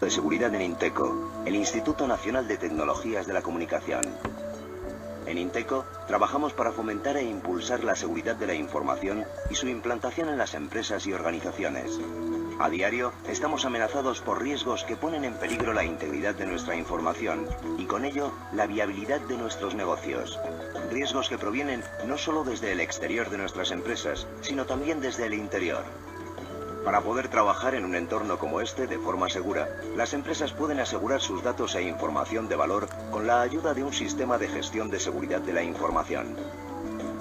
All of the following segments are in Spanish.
de seguridad en Inteco, el Instituto Nacional de Tecnologías de la Comunicación. En Inteco trabajamos para fomentar e impulsar la seguridad de la información y su implantación en las empresas y organizaciones. A diario estamos amenazados por riesgos que ponen en peligro la integridad de nuestra información y con ello la viabilidad de nuestros negocios. Riesgos que provienen no solo desde el exterior de nuestras empresas, sino también desde el interior. Para poder trabajar en un entorno como este de forma segura, las empresas pueden asegurar sus datos e información de valor con la ayuda de un sistema de gestión de seguridad de la información.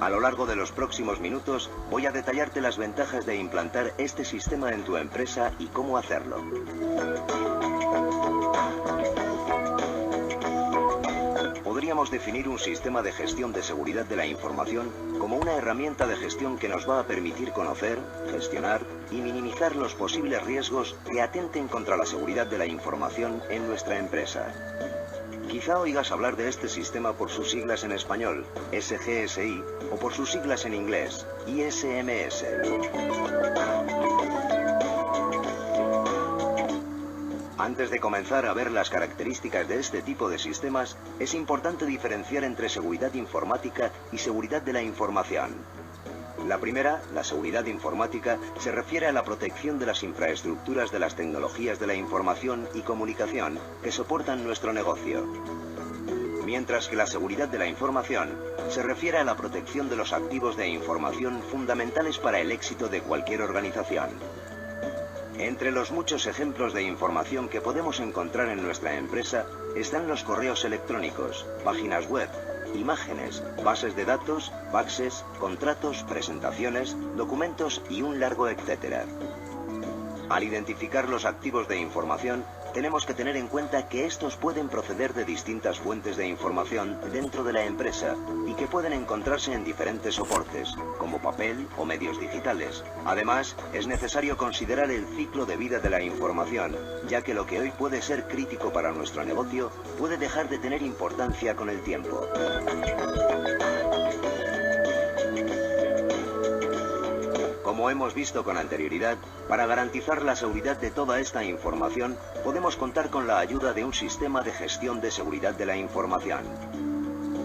A lo largo de los próximos minutos voy a detallarte las ventajas de implantar este sistema en tu empresa y cómo hacerlo. Podríamos definir un sistema de gestión de seguridad de la información como una herramienta de gestión que nos va a permitir conocer, gestionar y minimizar los posibles riesgos que atenten contra la seguridad de la información en nuestra empresa. Quizá oigas hablar de este sistema por sus siglas en español, SGSI, o por sus siglas en inglés, ISMS. Antes de comenzar a ver las características de este tipo de sistemas, es importante diferenciar entre seguridad informática y seguridad de la información. La primera, la seguridad informática, se refiere a la protección de las infraestructuras de las tecnologías de la información y comunicación que soportan nuestro negocio. Mientras que la seguridad de la información se refiere a la protección de los activos de información fundamentales para el éxito de cualquier organización. Entre los muchos ejemplos de información que podemos encontrar en nuestra empresa están los correos electrónicos, páginas web, imágenes, bases de datos, faxes, contratos, presentaciones, documentos y un largo etcétera. Al identificar los activos de información, tenemos que tener en cuenta que estos pueden proceder de distintas fuentes de información dentro de la empresa y que pueden encontrarse en diferentes soportes, como papel o medios digitales. Además, es necesario considerar el ciclo de vida de la información, ya que lo que hoy puede ser crítico para nuestro negocio puede dejar de tener importancia con el tiempo. Como hemos visto con anterioridad, para garantizar la seguridad de toda esta información, podemos contar con la ayuda de un sistema de gestión de seguridad de la información.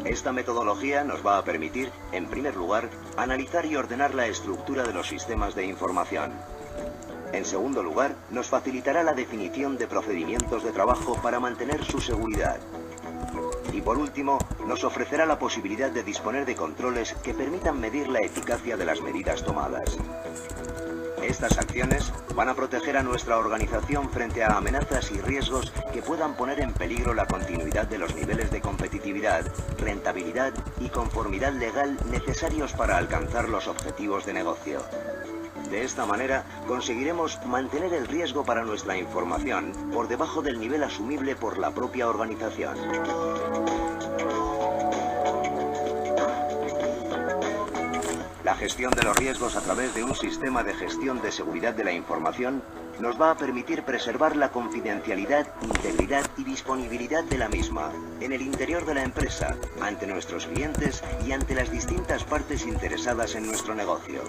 Esta metodología nos va a permitir, en primer lugar, analizar y ordenar la estructura de los sistemas de información. En segundo lugar, nos facilitará la definición de procedimientos de trabajo para mantener su seguridad. Y por último, nos ofrecerá la posibilidad de disponer de controles que permitan medir la eficacia de las medidas tomadas. Estas acciones van a proteger a nuestra organización frente a amenazas y riesgos que puedan poner en peligro la continuidad de los niveles de competitividad, rentabilidad y conformidad legal necesarios para alcanzar los objetivos de negocio. De esta manera, conseguiremos mantener el riesgo para nuestra información por debajo del nivel asumible por la propia organización. La gestión de los riesgos a través de un sistema de gestión de seguridad de la información nos va a permitir preservar la confidencialidad, integridad y disponibilidad de la misma en el interior de la empresa, ante nuestros clientes y ante las distintas partes interesadas en nuestro negocio.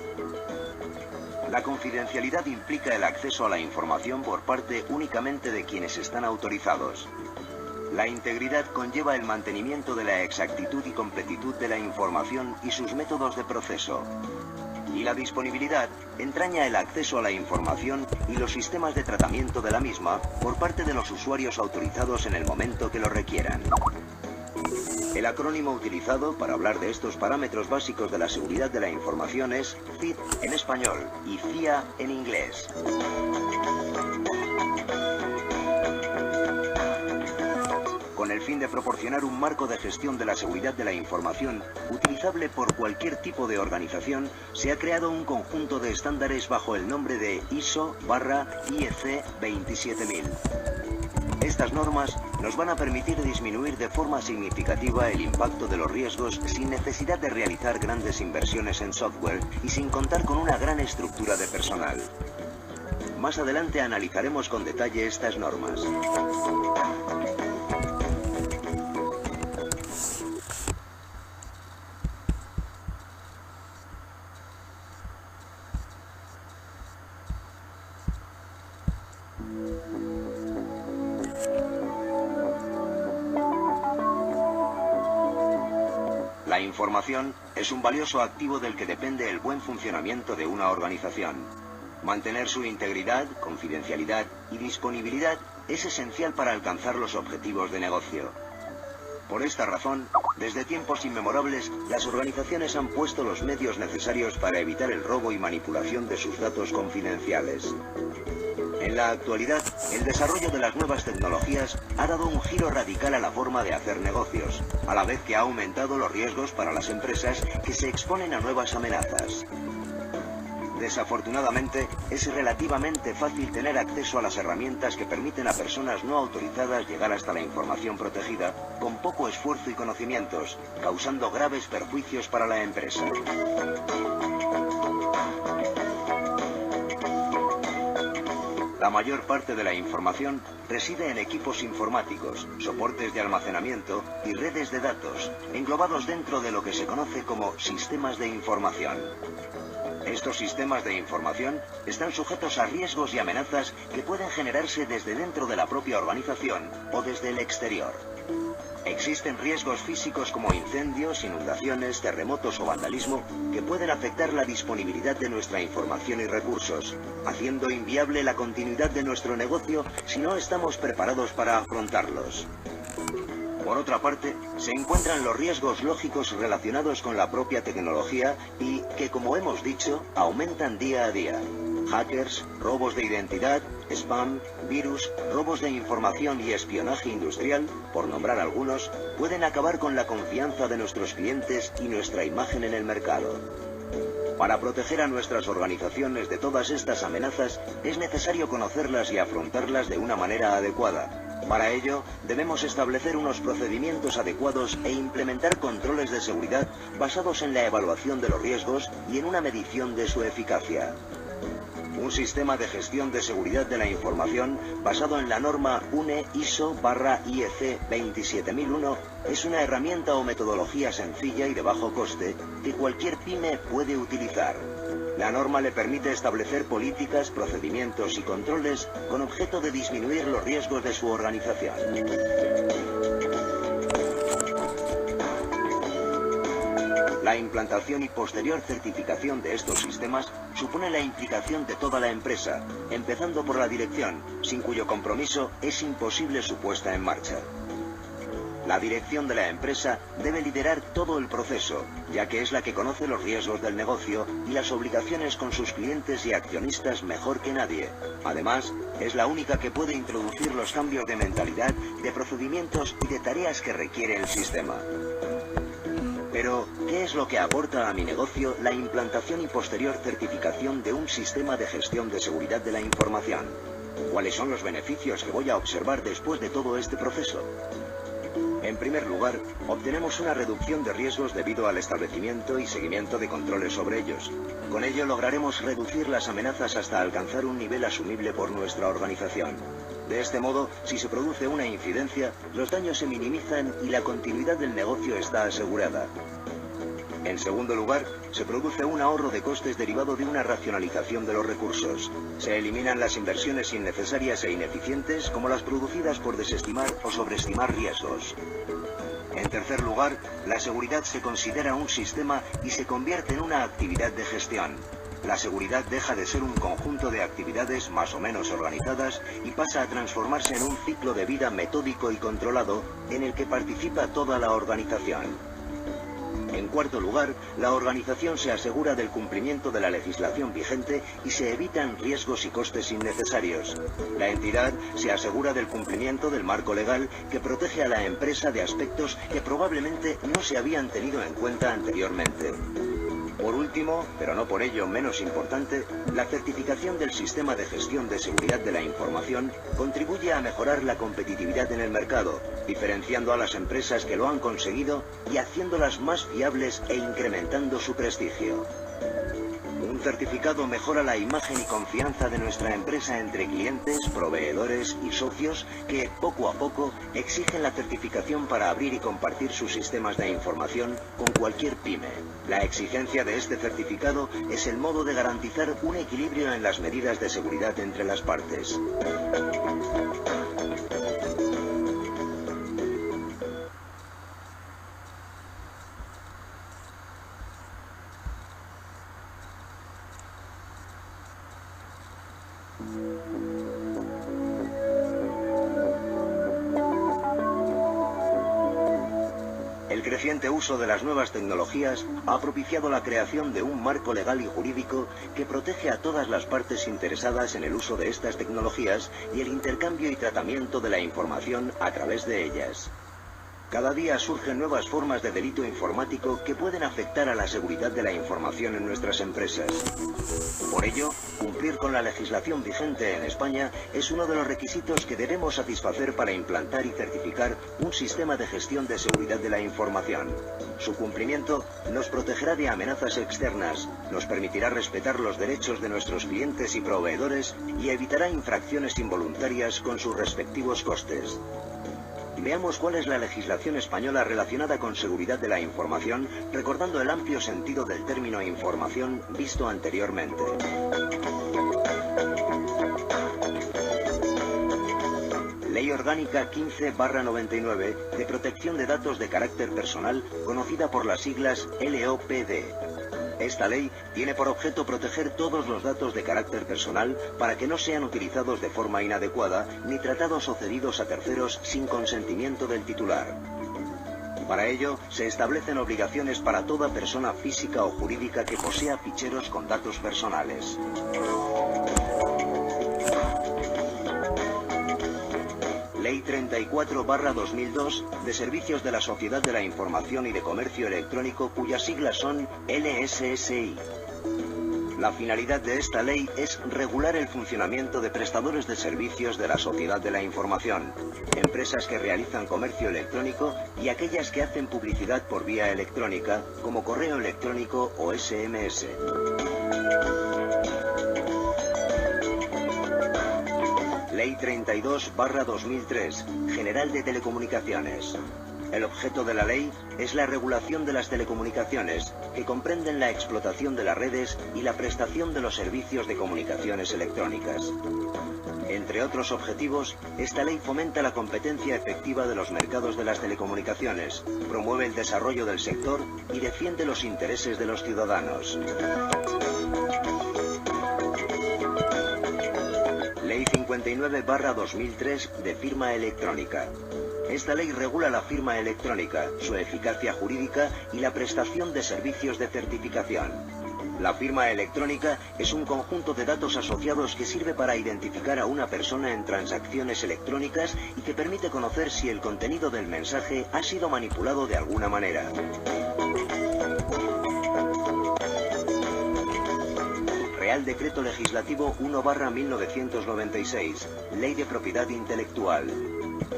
La confidencialidad implica el acceso a la información por parte únicamente de quienes están autorizados. La integridad conlleva el mantenimiento de la exactitud y completitud de la información y sus métodos de proceso. Y la disponibilidad entraña el acceso a la información y los sistemas de tratamiento de la misma por parte de los usuarios autorizados en el momento que lo requieran. El acrónimo utilizado para hablar de estos parámetros básicos de la seguridad de la información es CID en español y FIA en inglés. Con el fin de proporcionar un marco de gestión de la seguridad de la información utilizable por cualquier tipo de organización, se ha creado un conjunto de estándares bajo el nombre de ISO/IEC 27000. Estas normas nos van a permitir disminuir de forma significativa el impacto de los riesgos sin necesidad de realizar grandes inversiones en software y sin contar con una gran estructura de personal. Más adelante analizaremos con detalle estas normas. La información es un valioso activo del que depende el buen funcionamiento de una organización. Mantener su integridad, confidencialidad y disponibilidad es esencial para alcanzar los objetivos de negocio. Por esta razón, desde tiempos inmemorables, las organizaciones han puesto los medios necesarios para evitar el robo y manipulación de sus datos confidenciales. En la actualidad, el desarrollo de las nuevas tecnologías ha dado un giro radical a la forma de hacer negocios, a la vez que ha aumentado los riesgos para las empresas que se exponen a nuevas amenazas. Desafortunadamente, es relativamente fácil tener acceso a las herramientas que permiten a personas no autorizadas llegar hasta la información protegida con poco esfuerzo y conocimientos, causando graves perjuicios para la empresa. La mayor parte de la información reside en equipos informáticos, soportes de almacenamiento y redes de datos, englobados dentro de lo que se conoce como sistemas de información. Estos sistemas de información están sujetos a riesgos y amenazas que pueden generarse desde dentro de la propia organización o desde el exterior. Existen riesgos físicos como incendios, inundaciones, terremotos o vandalismo que pueden afectar la disponibilidad de nuestra información y recursos, haciendo inviable la continuidad de nuestro negocio si no estamos preparados para afrontarlos. Por otra parte, se encuentran los riesgos lógicos relacionados con la propia tecnología y que, como hemos dicho, aumentan día a día. Hackers, robos de identidad, spam, virus, robos de información y espionaje industrial, por nombrar algunos, pueden acabar con la confianza de nuestros clientes y nuestra imagen en el mercado. Para proteger a nuestras organizaciones de todas estas amenazas, es necesario conocerlas y afrontarlas de una manera adecuada. Para ello, debemos establecer unos procedimientos adecuados e implementar controles de seguridad basados en la evaluación de los riesgos y en una medición de su eficacia. Un sistema de gestión de seguridad de la información basado en la norma UNE ISO/IEC 27001 es una herramienta o metodología sencilla y de bajo coste que cualquier pyme puede utilizar. La norma le permite establecer políticas, procedimientos y controles con objeto de disminuir los riesgos de su organización. La implantación y posterior certificación de estos sistemas supone la implicación de toda la empresa, empezando por la dirección, sin cuyo compromiso es imposible su puesta en marcha. La dirección de la empresa debe liderar todo el proceso, ya que es la que conoce los riesgos del negocio y las obligaciones con sus clientes y accionistas mejor que nadie. Además, es la única que puede introducir los cambios de mentalidad, de procedimientos y de tareas que requiere el sistema. Pero, ¿qué es lo que aporta a mi negocio la implantación y posterior certificación de un sistema de gestión de seguridad de la información? ¿Cuáles son los beneficios que voy a observar después de todo este proceso? En primer lugar, obtenemos una reducción de riesgos debido al establecimiento y seguimiento de controles sobre ellos. Con ello lograremos reducir las amenazas hasta alcanzar un nivel asumible por nuestra organización. De este modo, si se produce una incidencia, los daños se minimizan y la continuidad del negocio está asegurada. En segundo lugar, se produce un ahorro de costes derivado de una racionalización de los recursos. Se eliminan las inversiones innecesarias e ineficientes, como las producidas por desestimar o sobreestimar riesgos. En tercer lugar, la seguridad se considera un sistema y se convierte en una actividad de gestión. La seguridad deja de ser un conjunto de actividades más o menos organizadas y pasa a transformarse en un ciclo de vida metódico y controlado en el que participa toda la organización. En cuarto lugar, la organización se asegura del cumplimiento de la legislación vigente y se evitan riesgos y costes innecesarios. La entidad se asegura del cumplimiento del marco legal que protege a la empresa de aspectos que probablemente no se habían tenido en cuenta anteriormente. Por último, pero no por ello menos importante, la certificación del sistema de gestión de seguridad de la información contribuye a mejorar la competitividad en el mercado, diferenciando a las empresas que lo han conseguido y haciéndolas más fiables e incrementando su prestigio. Un certificado mejora la imagen y confianza de nuestra empresa entre clientes, proveedores y socios que, poco a poco, exigen la certificación para abrir y compartir sus sistemas de información con cualquier pyme. La exigencia de este certificado es el modo de garantizar un equilibrio en las medidas de seguridad entre las partes. El creciente uso de las nuevas tecnologías ha propiciado la creación de un marco legal y jurídico que protege a todas las partes interesadas en el uso de estas tecnologías y el intercambio y tratamiento de la información a través de ellas. Cada día surgen nuevas formas de delito informático que pueden afectar a la seguridad de la información en nuestras empresas. Por ello, cumplir con la legislación vigente en España es uno de los requisitos que debemos satisfacer para implantar y certificar un sistema de gestión de seguridad de la información. Su cumplimiento nos protegerá de amenazas externas, nos permitirá respetar los derechos de nuestros clientes y proveedores y evitará infracciones involuntarias con sus respectivos costes. Veamos cuál es la legislación española relacionada con seguridad de la información, recordando el amplio sentido del término información visto anteriormente. Ley Orgánica 15/99 de Protección de Datos de Carácter Personal, conocida por las siglas LOPD. Esta ley tiene por objeto proteger todos los datos de carácter personal para que no sean utilizados de forma inadecuada ni tratados o cedidos a terceros sin consentimiento del titular. Para ello, se establecen obligaciones para toda persona física o jurídica que posea ficheros con datos personales. Ley 34/2002 de Servicios de la Sociedad de la Información y de Comercio Electrónico, cuyas siglas son LSSI. La finalidad de esta ley es regular el funcionamiento de prestadores de servicios de la Sociedad de la Información, empresas que realizan comercio electrónico y aquellas que hacen publicidad por vía electrónica, como correo electrónico o SMS. Ley 32/2003, General de Telecomunicaciones. El objeto de la ley es la regulación de las telecomunicaciones, que comprenden la explotación de las redes y la prestación de los servicios de comunicaciones electrónicas. Entre otros objetivos, esta ley fomenta la competencia efectiva de los mercados de las telecomunicaciones, promueve el desarrollo del sector y defiende los intereses de los ciudadanos. Ley 59/2003 de Firma Electrónica. Esta ley regula la firma electrónica, su eficacia jurídica y la prestación de servicios de certificación. La firma electrónica es un conjunto de datos asociados que sirve para identificar a una persona en transacciones electrónicas y que permite conocer si el contenido del mensaje ha sido manipulado de alguna manera. Real Decreto Legislativo 1/1996, Ley de Propiedad Intelectual.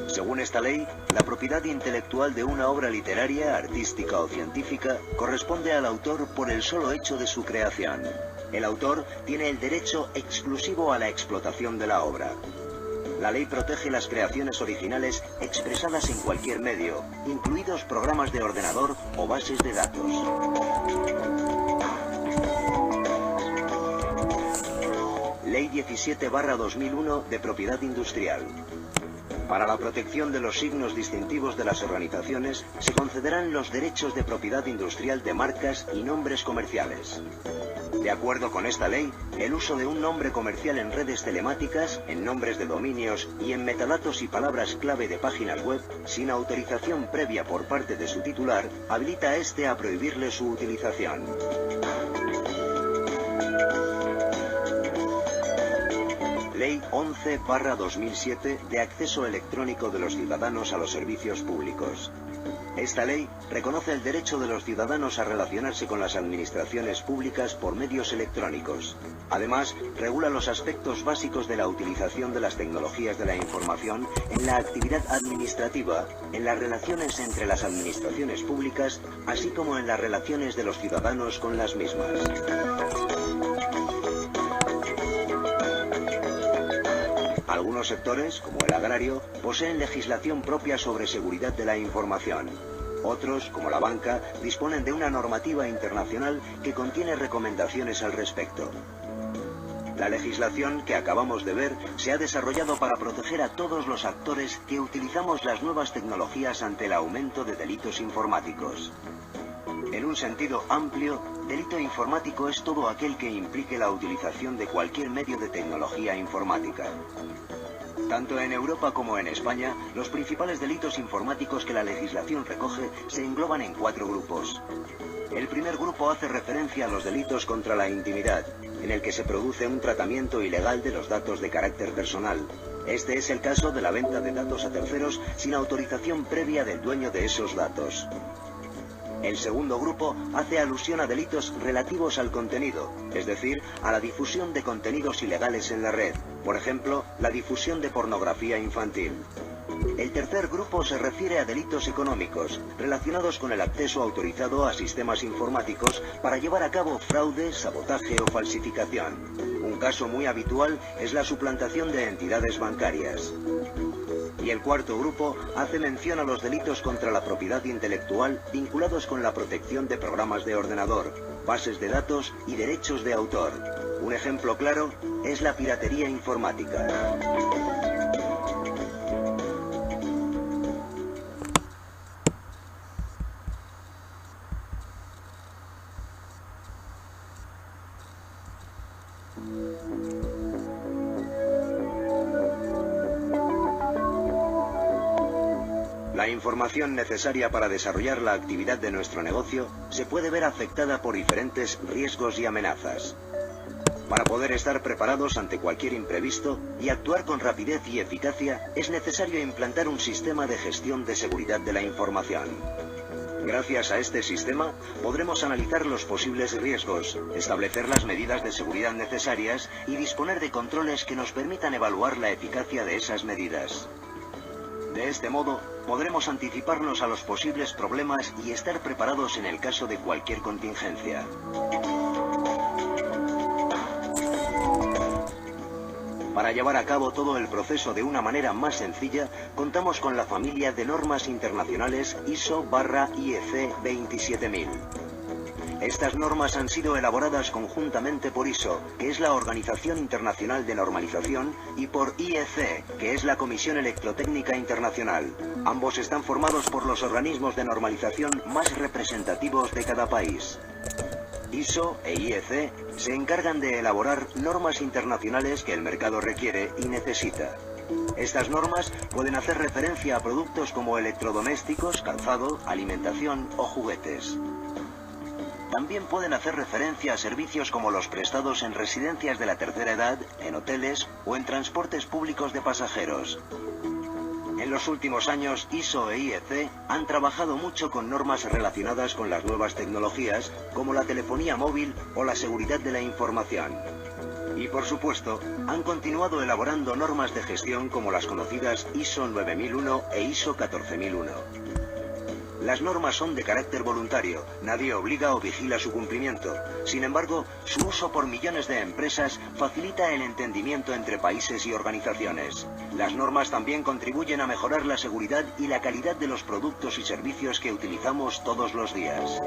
Según esta ley, la propiedad intelectual de una obra literaria, artística o científica corresponde al autor por el solo hecho de su creación. El autor tiene el derecho exclusivo a la explotación de la obra. La ley protege las creaciones originales expresadas en cualquier medio, incluidos programas de ordenador o bases de datos. Ley 17/2001 de Propiedad Industrial. Para la protección de los signos distintivos de las organizaciones, se concederán los derechos de propiedad industrial de marcas y nombres comerciales. De acuerdo con esta ley, el uso de un nombre comercial en redes telemáticas, en nombres de dominios y en metadatos y palabras clave de páginas web, sin autorización previa por parte de su titular, habilita a éste a prohibirle su utilización. Ley 11/2007 de acceso electrónico de los ciudadanos a los servicios públicos. Esta ley reconoce el derecho de los ciudadanos a relacionarse con las administraciones públicas por medios electrónicos. Además, regula los aspectos básicos de la utilización de las tecnologías de la información en la actividad administrativa, en las relaciones entre las administraciones públicas, así como en las relaciones de los ciudadanos con las mismas. Algunos sectores, como el agrario, poseen legislación propia sobre seguridad de la información. Otros, como la banca, disponen de una normativa internacional que contiene recomendaciones al respecto. La legislación que acabamos de ver se ha desarrollado para proteger a todos los actores que utilizamos las nuevas tecnologías ante el aumento de delitos informáticos. En un sentido amplio, delito informático es todo aquel que implique la utilización de cualquier medio de tecnología informática. Tanto en Europa como en España, los principales delitos informáticos que la legislación recoge se engloban en 4 grupos. El primer grupo hace referencia a los delitos contra la intimidad, en el que se produce un tratamiento ilegal de los datos de carácter personal. Este es el caso de la venta de datos a terceros sin autorización previa del dueño de esos datos. El segundo grupo hace alusión a delitos relativos al contenido, es decir, a la difusión de contenidos ilegales en la red, por ejemplo, la difusión de pornografía infantil. El tercer grupo se refiere a delitos económicos, relacionados con el acceso autorizado a sistemas informáticos para llevar a cabo fraude, sabotaje o falsificación. Un caso muy habitual es la suplantación de entidades bancarias. Y el cuarto grupo hace mención a los delitos contra la propiedad intelectual vinculados con la protección de programas de ordenador, bases de datos y derechos de autor. Un ejemplo claro es la piratería informática. La información necesaria para desarrollar la actividad de nuestro negocio se puede ver afectada por diferentes riesgos y amenazas. Para poder estar preparados ante cualquier imprevisto y actuar con rapidez y eficacia, es necesario implantar un sistema de gestión de seguridad de la información. Gracias a este sistema, podremos analizar los posibles riesgos, establecer las medidas de seguridad necesarias y disponer de controles que nos permitan evaluar la eficacia de esas medidas. De este modo, podremos anticiparnos a los posibles problemas y estar preparados en el caso de cualquier contingencia. Para llevar a cabo todo el proceso de una manera más sencilla, contamos con la familia de normas internacionales ISO/IEC 27000. Estas normas han sido elaboradas conjuntamente por ISO, que es la Organización Internacional de Normalización, y por IEC, que es la Comisión Electrotécnica Internacional. Ambos están formados por los organismos de normalización más representativos de cada país. ISO e IEC se encargan de elaborar normas internacionales que el mercado requiere y necesita. Estas normas pueden hacer referencia a productos como electrodomésticos, calzado, alimentación o juguetes. También pueden hacer referencia a servicios como los prestados en residencias de la tercera edad, en hoteles o en transportes públicos de pasajeros. En los últimos años, ISO e IEC han trabajado mucho con normas relacionadas con las nuevas tecnologías, como la telefonía móvil o la seguridad de la información. Y por supuesto, han continuado elaborando normas de gestión como las conocidas ISO 9001 e ISO 14001. Las normas son de carácter voluntario, nadie obliga o vigila su cumplimiento. Sin embargo, su uso por millones de empresas facilita el entendimiento entre países y organizaciones. Las normas también contribuyen a mejorar la seguridad y la calidad de los productos y servicios que utilizamos todos los días.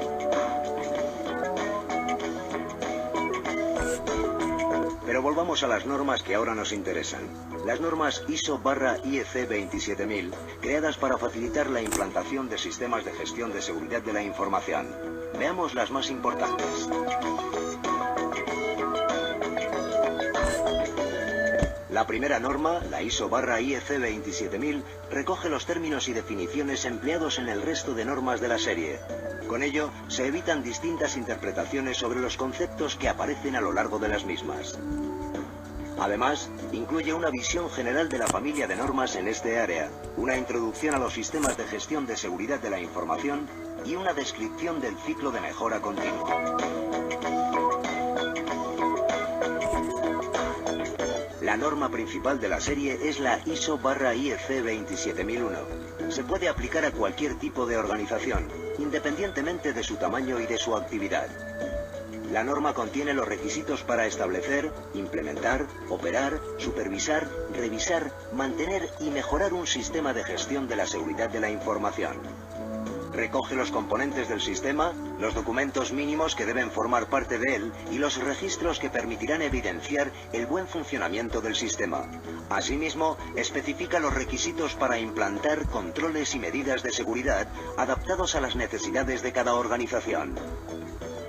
Pero volvamos a las normas que ahora nos interesan. Las normas ISO/IEC 27000, creadas para facilitar la implantación de sistemas de gestión de seguridad de la información. Veamos las más importantes. La primera norma, la ISO/IEC 27000, recoge los términos y definiciones empleados en el resto de normas de la serie. Con ello, se evitan distintas interpretaciones sobre los conceptos que aparecen a lo largo de las mismas. Además, incluye una visión general de la familia de normas en este área, una introducción a los sistemas de gestión de seguridad de la información y una descripción del ciclo de mejora continua. La norma principal de la serie es la ISO/IEC 27001. Se puede aplicar a cualquier tipo de organización, independientemente de su tamaño y de su actividad. La norma contiene los requisitos para establecer, implementar, operar, supervisar, revisar, mantener y mejorar un sistema de gestión de la seguridad de la información. Recoge los componentes del sistema, los documentos mínimos que deben formar parte de él y los registros que permitirán evidenciar el buen funcionamiento del sistema. Asimismo, especifica los requisitos para implantar controles y medidas de seguridad adaptados a las necesidades de cada organización.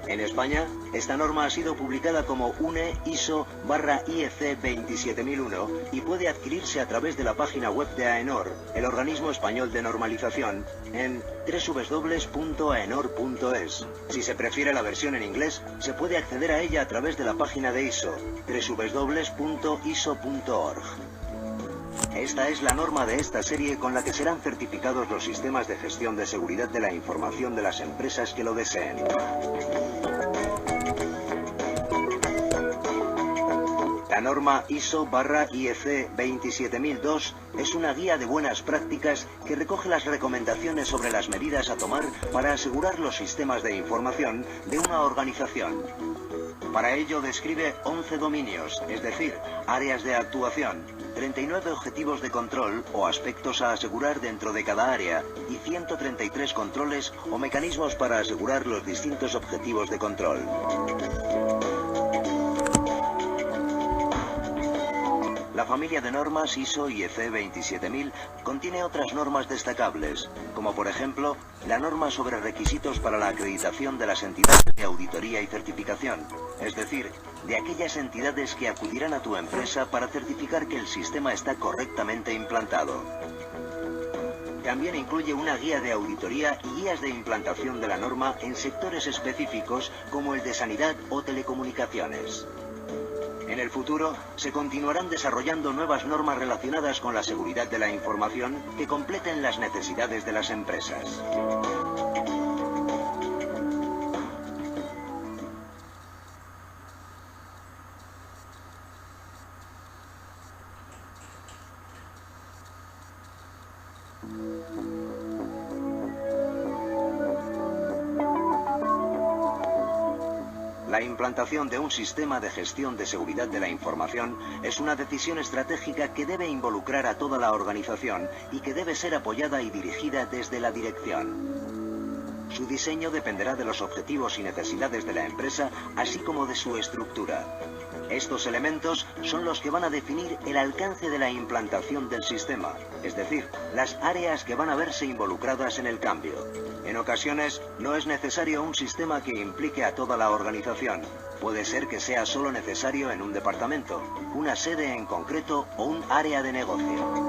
En España, esta norma ha sido publicada como UNE ISO/IEC 27001 y puede adquirirse a través de la página web de AENOR, el organismo español de normalización, en www.aenor.es. Si se prefiere la versión en inglés, se puede acceder a ella a través de la página de ISO, www.iso.org. Esta es la norma de esta serie con la que serán certificados los sistemas de gestión de seguridad de la información de las empresas que lo deseen. La norma ISO/IEC 27002 es una guía de buenas prácticas que recoge las recomendaciones sobre las medidas a tomar para asegurar los sistemas de información de una organización. Para ello describe 11 dominios, es decir, áreas de actuación, 39 objetivos de control o aspectos a asegurar dentro de cada área y 133 controles o mecanismos para asegurar los distintos objetivos de control. La familia de normas ISO/IEC 27000 contiene otras normas destacables, como por ejemplo la norma sobre requisitos para la acreditación de las entidades de auditoría y certificación, es decir, de aquellas entidades que acudirán a tu empresa para certificar que el sistema está correctamente implantado. También incluye una guía de auditoría y guías de implantación de la norma en sectores específicos como el de sanidad o telecomunicaciones. En el futuro, se continuarán desarrollando nuevas normas relacionadas con la seguridad de la información que completen las necesidades de las empresas. La implantación de un sistema de gestión de seguridad de la información es una decisión estratégica que debe involucrar a toda la organización y que debe ser apoyada y dirigida desde la dirección. Su diseño dependerá de los objetivos y necesidades de la empresa, así como de su estructura. Estos elementos son los que van a definir el alcance de la implantación del sistema, es decir, las áreas que van a verse involucradas en el cambio. En ocasiones, no es necesario un sistema que implique a toda la organización. Puede ser que sea solo necesario en un departamento, una sede en concreto o un área de negocio.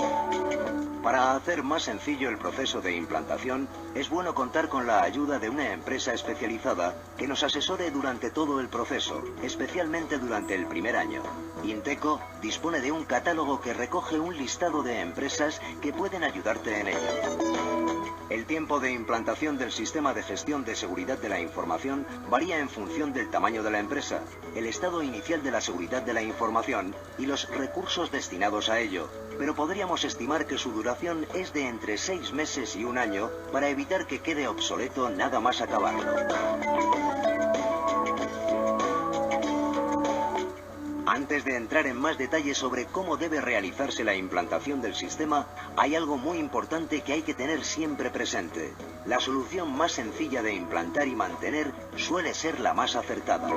Para hacer más sencillo el proceso de implantación, es bueno contar con la ayuda de una empresa especializada que nos asesore durante todo el proceso, especialmente durante el primer año. Inteco dispone de un catálogo que recoge un listado de empresas que pueden ayudarte en ello. El tiempo de implantación del sistema de gestión de seguridad de la información varía en función del tamaño de la empresa, el estado inicial de la seguridad de la información y los recursos destinados a ello, pero podríamos estimar que su duración es de entre 6 meses y 1 año para evitar que quede obsoleto nada más acabarlo. Antes de entrar en más detalles sobre cómo debe realizarse la implantación del sistema, hay algo muy importante que hay que tener siempre presente. La solución más sencilla de implantar y mantener suele ser la más acertada.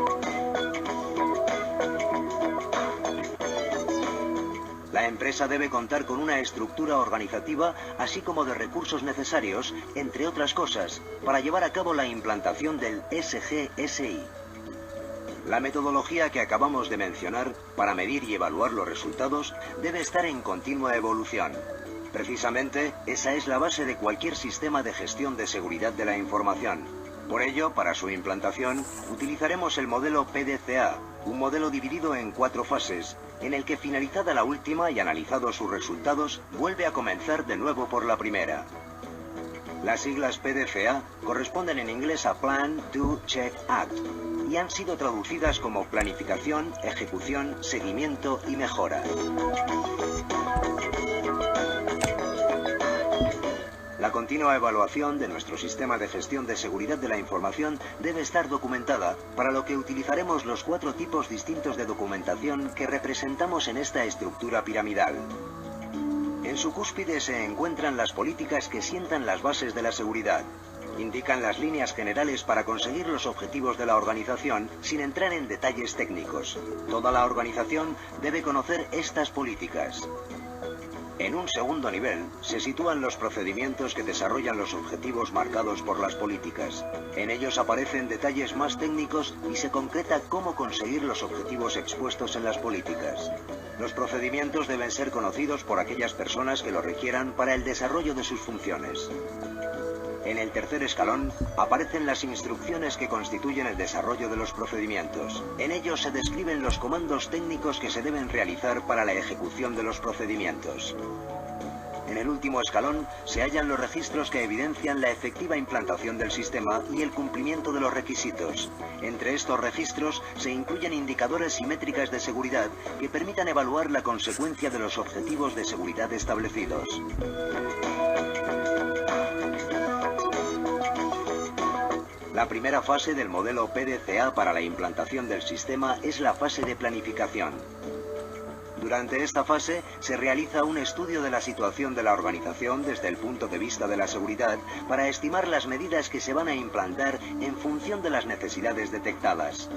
La empresa debe contar con una estructura organizativa, así como de recursos necesarios, entre otras cosas, para llevar a cabo la implantación del SGSI. La metodología que acabamos de mencionar para medir y evaluar los resultados debe estar en continua evolución. Precisamente, esa es la base de cualquier sistema de gestión de seguridad de la información. Por ello, para su implantación, utilizaremos el modelo PDCA, un modelo dividido en 4 fases, en el que finalizada la última y analizados sus resultados, vuelve a comenzar de nuevo por la primera. Las siglas PDCA corresponden en inglés a Plan, Do, Check, Act, y han sido traducidas como planificación, ejecución, seguimiento y mejora. La continua evaluación de nuestro sistema de gestión de seguridad de la información debe estar documentada, para lo que utilizaremos los 4 tipos distintos de documentación que representamos en esta estructura piramidal. En su cúspide se encuentran las políticas que sientan las bases de la seguridad. indican las líneas generales para conseguir los objetivos de la organización sin entrar en detalles técnicos. Toda la organización debe conocer estas políticas. En un segundo nivel, se sitúan los procedimientos que desarrollan los objetivos marcados por las políticas. En ellos aparecen detalles más técnicos y se concreta cómo conseguir los objetivos expuestos en las políticas. Los procedimientos deben ser conocidos por aquellas personas que lo requieran para el desarrollo de sus funciones. En el tercer escalón aparecen las instrucciones que constituyen el desarrollo de los procedimientos. En ellos se describen los comandos técnicos que se deben realizar para la ejecución de los procedimientos. En el último escalón se hallan los registros que evidencian la efectiva implantación del sistema y el cumplimiento de los requisitos. Entre estos registros se incluyen indicadores y métricas de seguridad que permitan evaluar la consecuencia de los objetivos de seguridad establecidos. La primera fase del modelo PDCA para la implantación del sistema es la fase de planificación. Durante esta fase se realiza un estudio de la situación de la organización desde el punto de vista de la seguridad para estimar las medidas que se van a implantar en función de las necesidades detectadas.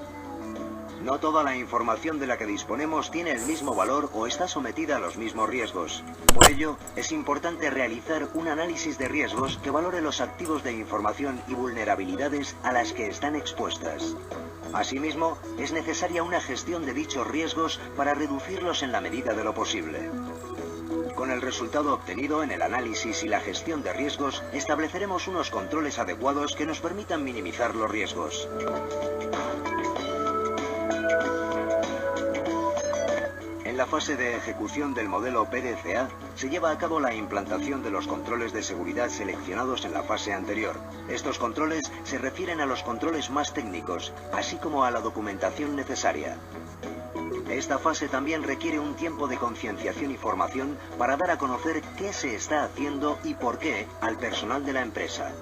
No toda la información de la que disponemos tiene el mismo valor o está sometida a los mismos riesgos. Por ello, es importante realizar un análisis de riesgos que valore los activos de información y vulnerabilidades a las que están expuestas. Asimismo, es necesaria una gestión de dichos riesgos para reducirlos en la medida de lo posible. Con el resultado obtenido en el análisis y la gestión de riesgos, estableceremos unos controles adecuados que nos permitan minimizar los riesgos. En la fase de ejecución del modelo PDCA se lleva a cabo la implantación de los controles de seguridad seleccionados en la fase anterior. Estos controles se refieren a los controles más técnicos, así como a la documentación necesaria. Esta fase también requiere un tiempo de concienciación y formación para dar a conocer qué se está haciendo y por qué al personal de la empresa.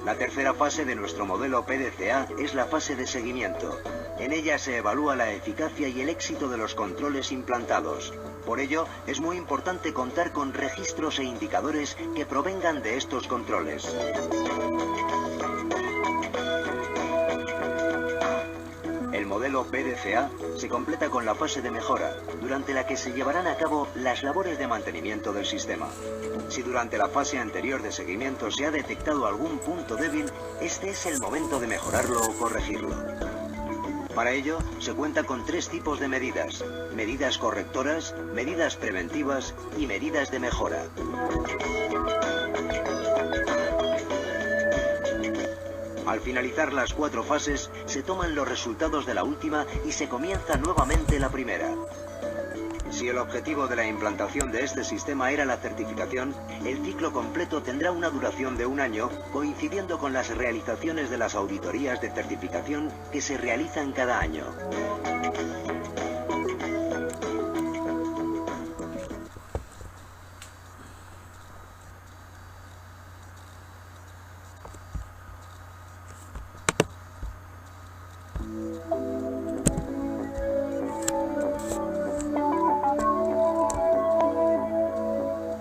La tercera fase de nuestro modelo PDCA es la fase de seguimiento. En ella se evalúa la eficacia y el éxito de los controles implantados. Por ello, es muy importante contar con registros e indicadores que provengan de estos controles. El modelo PDCA se completa con la fase de mejora, durante la que se llevarán a cabo las labores de mantenimiento del sistema. Si durante la fase anterior de seguimiento se ha detectado algún punto débil, este es el momento de mejorarlo o corregirlo. Para ello, se cuenta con tres tipos de medidas: medidas correctoras, medidas preventivas y medidas de mejora. Al finalizar las 4 fases, se toman los resultados de la última y se comienza nuevamente la primera. Si el objetivo de la implantación de este sistema era la certificación, el ciclo completo tendrá una duración de 1 año, coincidiendo con las realizaciones de las auditorías de certificación que se realizan cada año.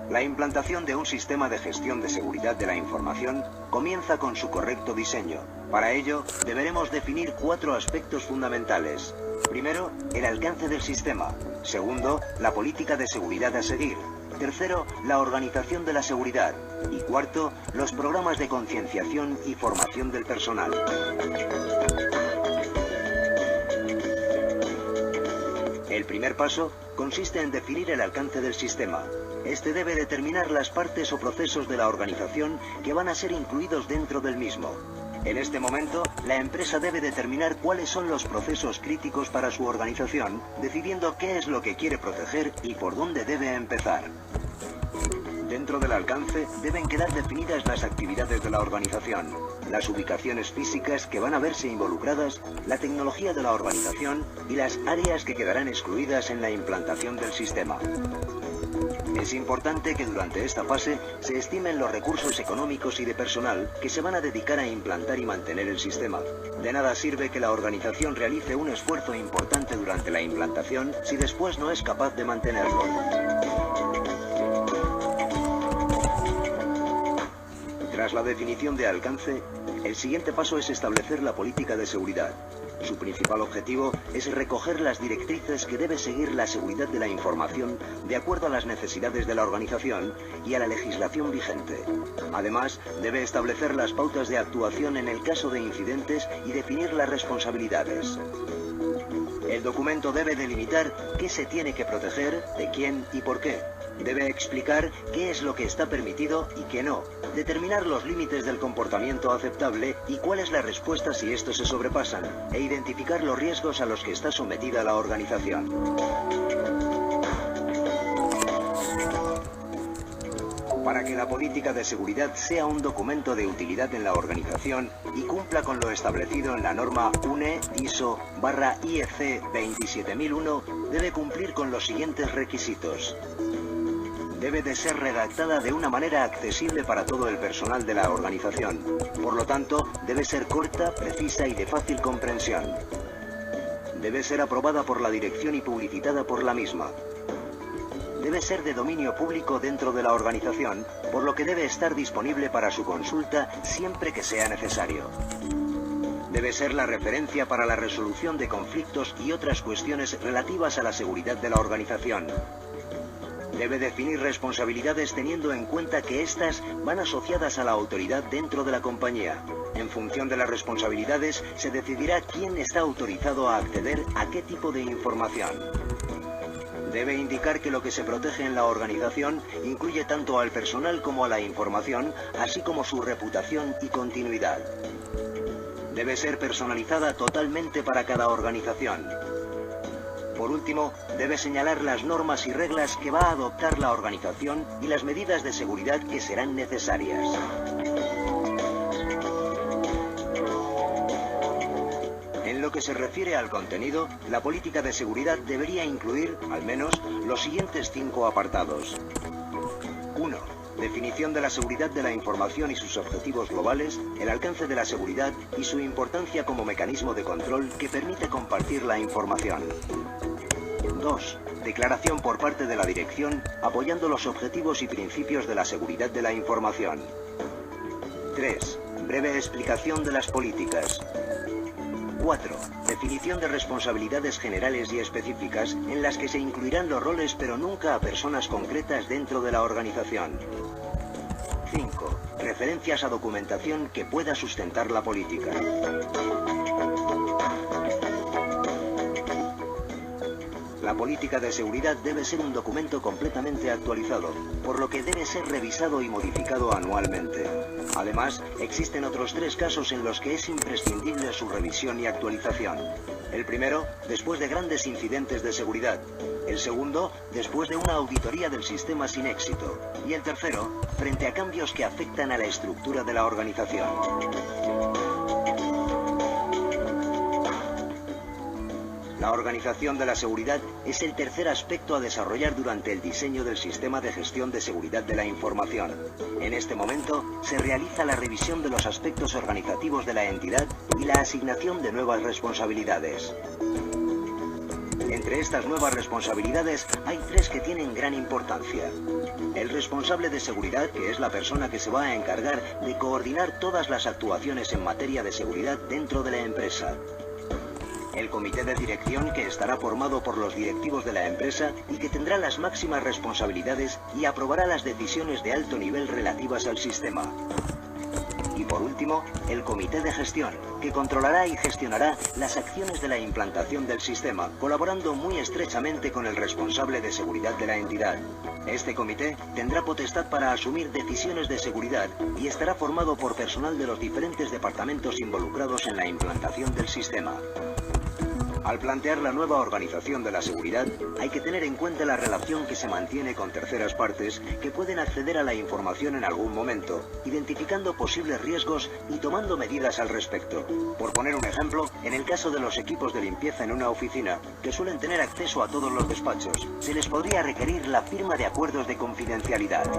La implantación de un sistema de gestión de seguridad de la información comienza con su correcto diseño. Para ello, deberemos definir 4 aspectos fundamentales. Primero, el alcance del sistema. Segundo, la política de seguridad a seguir. Tercero, la organización de la seguridad. Y cuarto, los programas de concienciación y formación del personal. El primer paso consiste en definir el alcance del sistema. Este debe determinar las partes o procesos de la organización que van a ser incluidos dentro del mismo. En este momento, la empresa debe determinar cuáles son los procesos críticos para su organización, decidiendo qué es lo que quiere proteger y por dónde debe empezar. Dentro del alcance deben quedar definidas las actividades de la organización, las ubicaciones físicas que van a verse involucradas, la tecnología de la organización y las áreas que quedarán excluidas en la implantación del sistema. Es importante que durante esta fase se estimen los recursos económicos y de personal que se van a dedicar a implantar y mantener el sistema. De nada sirve que la organización realice un esfuerzo importante durante la implantación si después no es capaz de mantenerlo. Tras la definición de alcance, el siguiente paso es establecer la política de seguridad. Su principal objetivo es recoger las directrices que debe seguir la seguridad de la información de acuerdo a las necesidades de la organización y a la legislación vigente. Además, debe establecer las pautas de actuación en el caso de incidentes y definir las responsabilidades. El documento debe delimitar qué se tiene que proteger, de quién y por qué. Debe explicar qué es lo que está permitido y qué no, determinar los límites del comportamiento aceptable y cuál es la respuesta si estos se sobrepasan, e identificar los riesgos a los que está sometida la organización. Para que la política de seguridad sea un documento de utilidad en la organización y cumpla con lo establecido en la norma UNE-ISO/IEC 27001, debe cumplir con los siguientes requisitos. Debe de ser redactada de una manera accesible para todo el personal de la organización. Por lo tanto, debe ser corta, precisa y de fácil comprensión. Debe ser aprobada por la dirección y publicitada por la misma. Debe ser de dominio público dentro de la organización, por lo que debe estar disponible para su consulta siempre que sea necesario. Debe ser la referencia para la resolución de conflictos y otras cuestiones relativas a la seguridad de la organización. Debe definir responsabilidades teniendo en cuenta que éstas van asociadas a la autoridad dentro de la compañía. En función de las responsabilidades, se decidirá quién está autorizado a acceder a qué tipo de información. Debe indicar que lo que se protege en la organización incluye tanto al personal como a la información, así como su reputación y continuidad. Debe ser personalizada totalmente para cada organización. Por último, debe señalar las normas y reglas que va a adoptar la organización y las medidas de seguridad que serán necesarias. En lo que se refiere al contenido, la política de seguridad debería incluir, al menos, los siguientes 5 apartados. 1. Definición de la seguridad de la información y sus objetivos globales, el alcance de la seguridad y su importancia como mecanismo de control que permite compartir la información. 2. Declaración por parte de la dirección apoyando los objetivos y principios de la seguridad de la información. 3. Breve explicación de las políticas. 4. Definición de responsabilidades generales y específicas en las que se incluirán los roles pero nunca a personas concretas dentro de la organización. 5. Referencias a documentación que pueda sustentar la política. La política de seguridad debe ser un documento completamente actualizado, por lo que debe ser revisado y modificado anualmente. Además, existen otros 3 casos en los que es imprescindible su revisión y actualización. El primero, después de grandes incidentes de seguridad. El segundo, después de una auditoría del sistema sin éxito. Y el tercero, frente a cambios que afectan a la estructura de la organización. La organización de la seguridad es el tercer aspecto a desarrollar durante el diseño del sistema de gestión de seguridad de la información. En este momento, se realiza la revisión de los aspectos organizativos de la entidad y la asignación de nuevas responsabilidades. Entre estas nuevas responsabilidades hay 3 que tienen gran importancia. El responsable de seguridad, que es la persona que se va a encargar de coordinar todas las actuaciones en materia de seguridad dentro de la empresa. El comité de dirección, que estará formado por los directivos de la empresa y que tendrá las máximas responsabilidades y aprobará las decisiones de alto nivel relativas al sistema. Y por último, el comité de gestión, que controlará y gestionará las acciones de la implantación del sistema, colaborando muy estrechamente con el responsable de seguridad de la entidad. Este comité tendrá potestad para asumir decisiones de seguridad y estará formado por personal de los diferentes departamentos involucrados en la implantación del sistema. Al plantear la nueva organización de la seguridad, hay que tener en cuenta la relación que se mantiene con terceras partes que pueden acceder a la información en algún momento, identificando posibles riesgos y tomando medidas al respecto. Por poner un ejemplo, en el caso de los equipos de limpieza en una oficina, que suelen tener acceso a todos los despachos, se les podría requerir la firma de acuerdos de confidencialidad.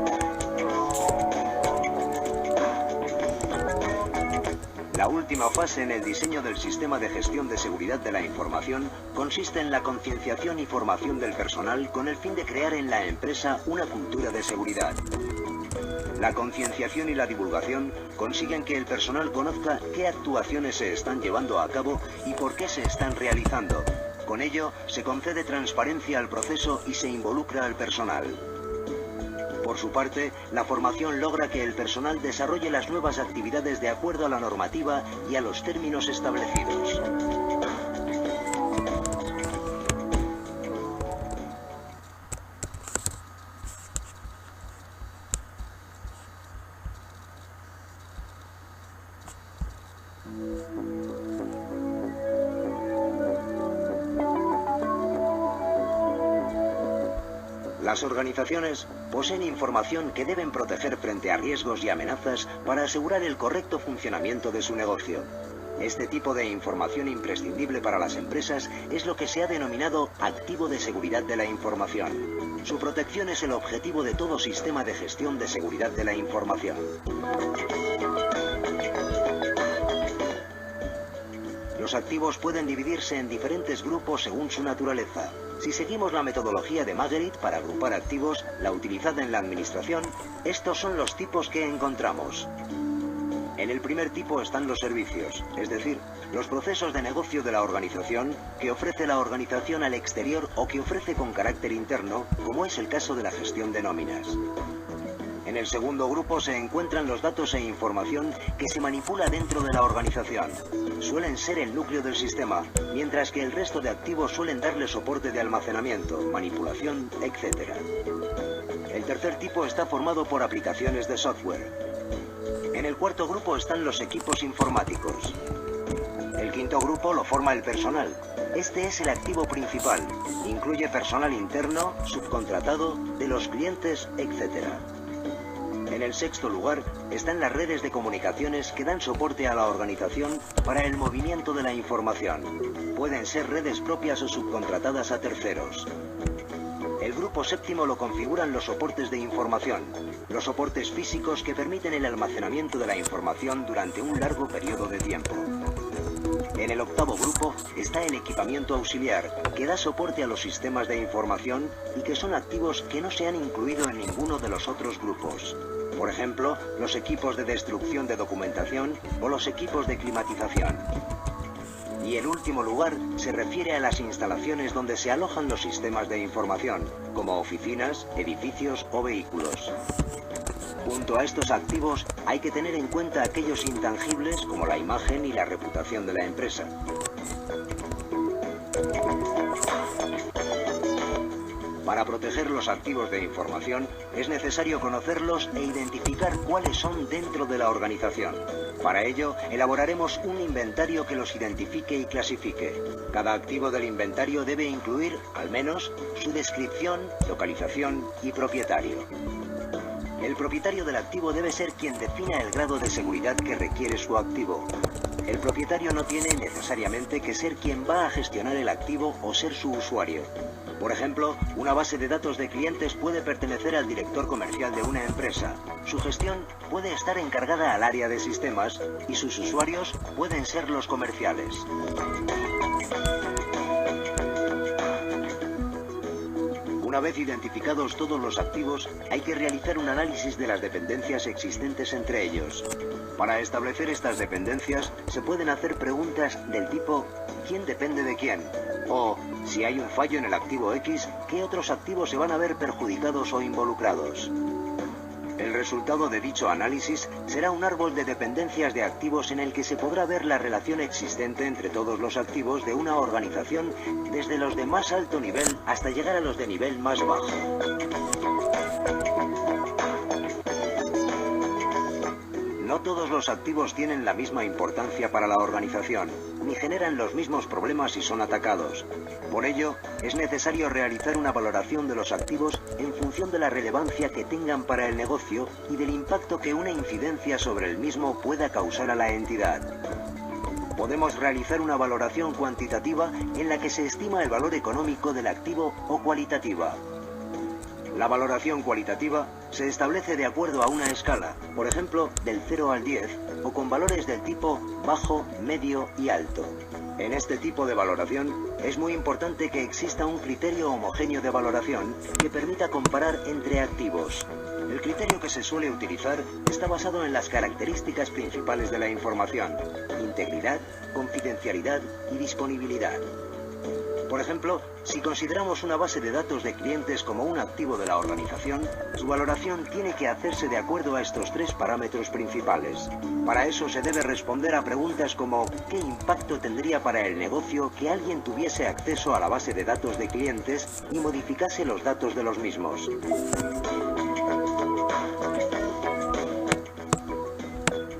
La última fase en el diseño del sistema de gestión de seguridad de la información consiste en la concienciación y formación del personal con el fin de crear en la empresa una cultura de seguridad. La concienciación y la divulgación consiguen que el personal conozca qué actuaciones se están llevando a cabo y por qué se están realizando. Con ello, se concede transparencia al proceso y se involucra al personal. Por su parte, la formación logra que el personal desarrolle las nuevas actividades de acuerdo a la normativa y a los términos establecidos. Las organizaciones poseen información que deben proteger frente a riesgos y amenazas para asegurar el correcto funcionamiento de su negocio. Este tipo de información imprescindible para las empresas es lo que se ha denominado activo de seguridad de la información. Su protección es el objetivo de todo sistema de gestión de seguridad de la información. Los activos pueden dividirse en diferentes grupos según su naturaleza. Si seguimos la metodología de Margarit para agrupar activos, la utilizada en la administración, estos son los tipos que encontramos. En el primer tipo están los servicios, es decir, los procesos de negocio de la organización que ofrece la organización al exterior o que ofrece con carácter interno, como es el caso de la gestión de nóminas. En el segundo grupo se encuentran los datos e información que se manipula dentro de la organización. Suelen ser el núcleo del sistema, mientras que el resto de activos suelen darle soporte de almacenamiento, manipulación, etc. El tercer tipo está formado por aplicaciones de software. En el cuarto grupo están los equipos informáticos. El quinto grupo lo forma el personal. Este es el activo principal. Incluye personal interno, subcontratado, de los clientes, etc. En el sexto lugar están las redes de comunicaciones que dan soporte a la organización para el movimiento de la información. Pueden ser redes propias o subcontratadas a terceros. El grupo séptimo lo configuran los soportes de información, los soportes físicos que permiten el almacenamiento de la información durante un largo periodo de tiempo. En el octavo grupo está el equipamiento auxiliar, que da soporte a los sistemas de información y que son activos que no se han incluido en ninguno de los otros grupos. Por ejemplo, los equipos de destrucción de documentación o los equipos de climatización. Y el último lugar se refiere a las instalaciones donde se alojan los sistemas de información, como oficinas, edificios o vehículos. Junto a estos activos hay que tener en cuenta aquellos intangibles como la imagen y la reputación de la empresa. Para proteger los activos de información es necesario conocerlos e identificar cuáles son dentro de la organización. Para ello, elaboraremos un inventario que los identifique y clasifique. Cada activo del inventario debe incluir, al menos, su descripción, localización y propietario. El propietario del activo debe ser quien defina el grado de seguridad que requiere su activo. El propietario no tiene necesariamente que ser quien va a gestionar el activo o ser su usuario. Por ejemplo, una base de datos de clientes puede pertenecer al director comercial de una empresa. Su gestión puede estar encargada al área de sistemas y sus usuarios pueden ser los comerciales. Una vez identificados todos los activos, hay que realizar un análisis de las dependencias existentes entre ellos. Para establecer estas dependencias, se pueden hacer preguntas del tipo ¿quién depende de quién? O, si hay un fallo en el activo X, ¿qué otros activos se van a ver perjudicados o involucrados? El resultado de dicho análisis será un árbol de dependencias de activos en el que se podrá ver la relación existente entre todos los activos de una organización, desde los de más alto nivel hasta llegar a los de nivel más bajo. No todos los activos tienen la misma importancia para la organización, ni generan los mismos problemas si son atacados. Por ello, es necesario realizar una valoración de los activos en función de la relevancia que tengan para el negocio y del impacto que una incidencia sobre el mismo pueda causar a la entidad. Podemos realizar una valoración cuantitativa en la que se estima el valor económico del activo o cualitativa. La valoración cualitativa se establece de acuerdo a una escala, por ejemplo, del 0 al 10, o con valores del tipo bajo, medio y alto. En este tipo de valoración es muy importante que exista un criterio homogéneo de valoración que permita comparar entre activos. El criterio que se suele utilizar está basado en las características principales de la información: integridad, confidencialidad y disponibilidad. Por ejemplo, si consideramos una base de datos de clientes como un activo de la organización, su valoración tiene que hacerse de acuerdo a estos tres parámetros principales. Para eso se debe responder a preguntas como ¿qué impacto tendría para el negocio que alguien tuviese acceso a la base de datos de clientes y modificase los datos de los mismos?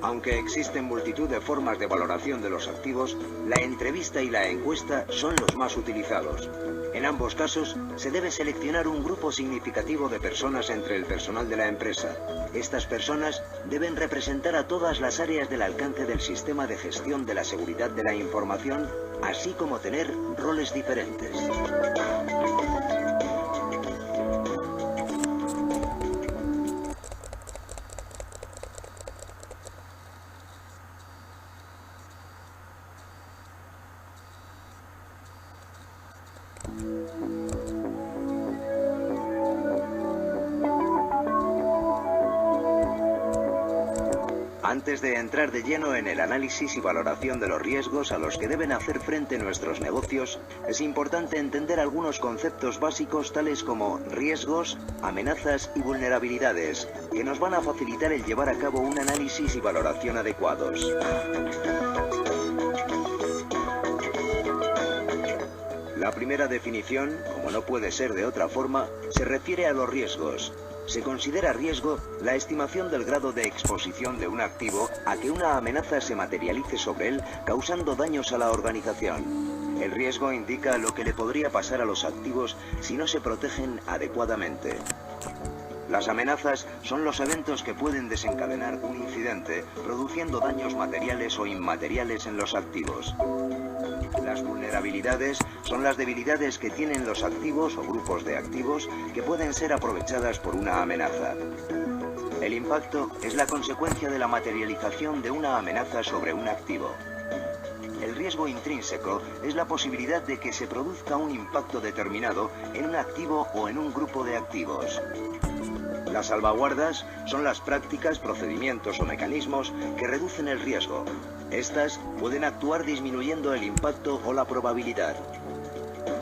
Aunque existen multitud de formas de valoración de los activos, la entrevista y la encuesta son los más utilizados. En ambos casos, se debe seleccionar un grupo significativo de personas entre el personal de la empresa. Estas personas deben representar a todas las áreas del alcance del sistema de gestión de la seguridad de la información, así como tener roles diferentes. Antes de entrar de lleno en el análisis y valoración de los riesgos a los que deben hacer frente nuestros negocios, es importante entender algunos conceptos básicos tales como riesgos, amenazas y vulnerabilidades, que nos van a facilitar el llevar a cabo un análisis y valoración adecuados. La primera definición, como no puede ser de otra forma, se refiere a los riesgos. Se considera riesgo la estimación del grado de exposición de un activo a que una amenaza se materialice sobre él, causando daños a la organización. El riesgo indica lo que le podría pasar a los activos si no se protegen adecuadamente. Las amenazas son los eventos que pueden desencadenar un incidente, produciendo daños materiales o inmateriales en los activos. Las vulnerabilidades son las debilidades que tienen los activos o grupos de activos que pueden ser aprovechadas por una amenaza. El impacto es la consecuencia de la materialización de una amenaza sobre un activo. El riesgo intrínseco es la posibilidad de que se produzca un impacto determinado en un activo o en un grupo de activos. Las salvaguardas son las prácticas, procedimientos o mecanismos que reducen el riesgo. Estas pueden actuar disminuyendo el impacto o la probabilidad.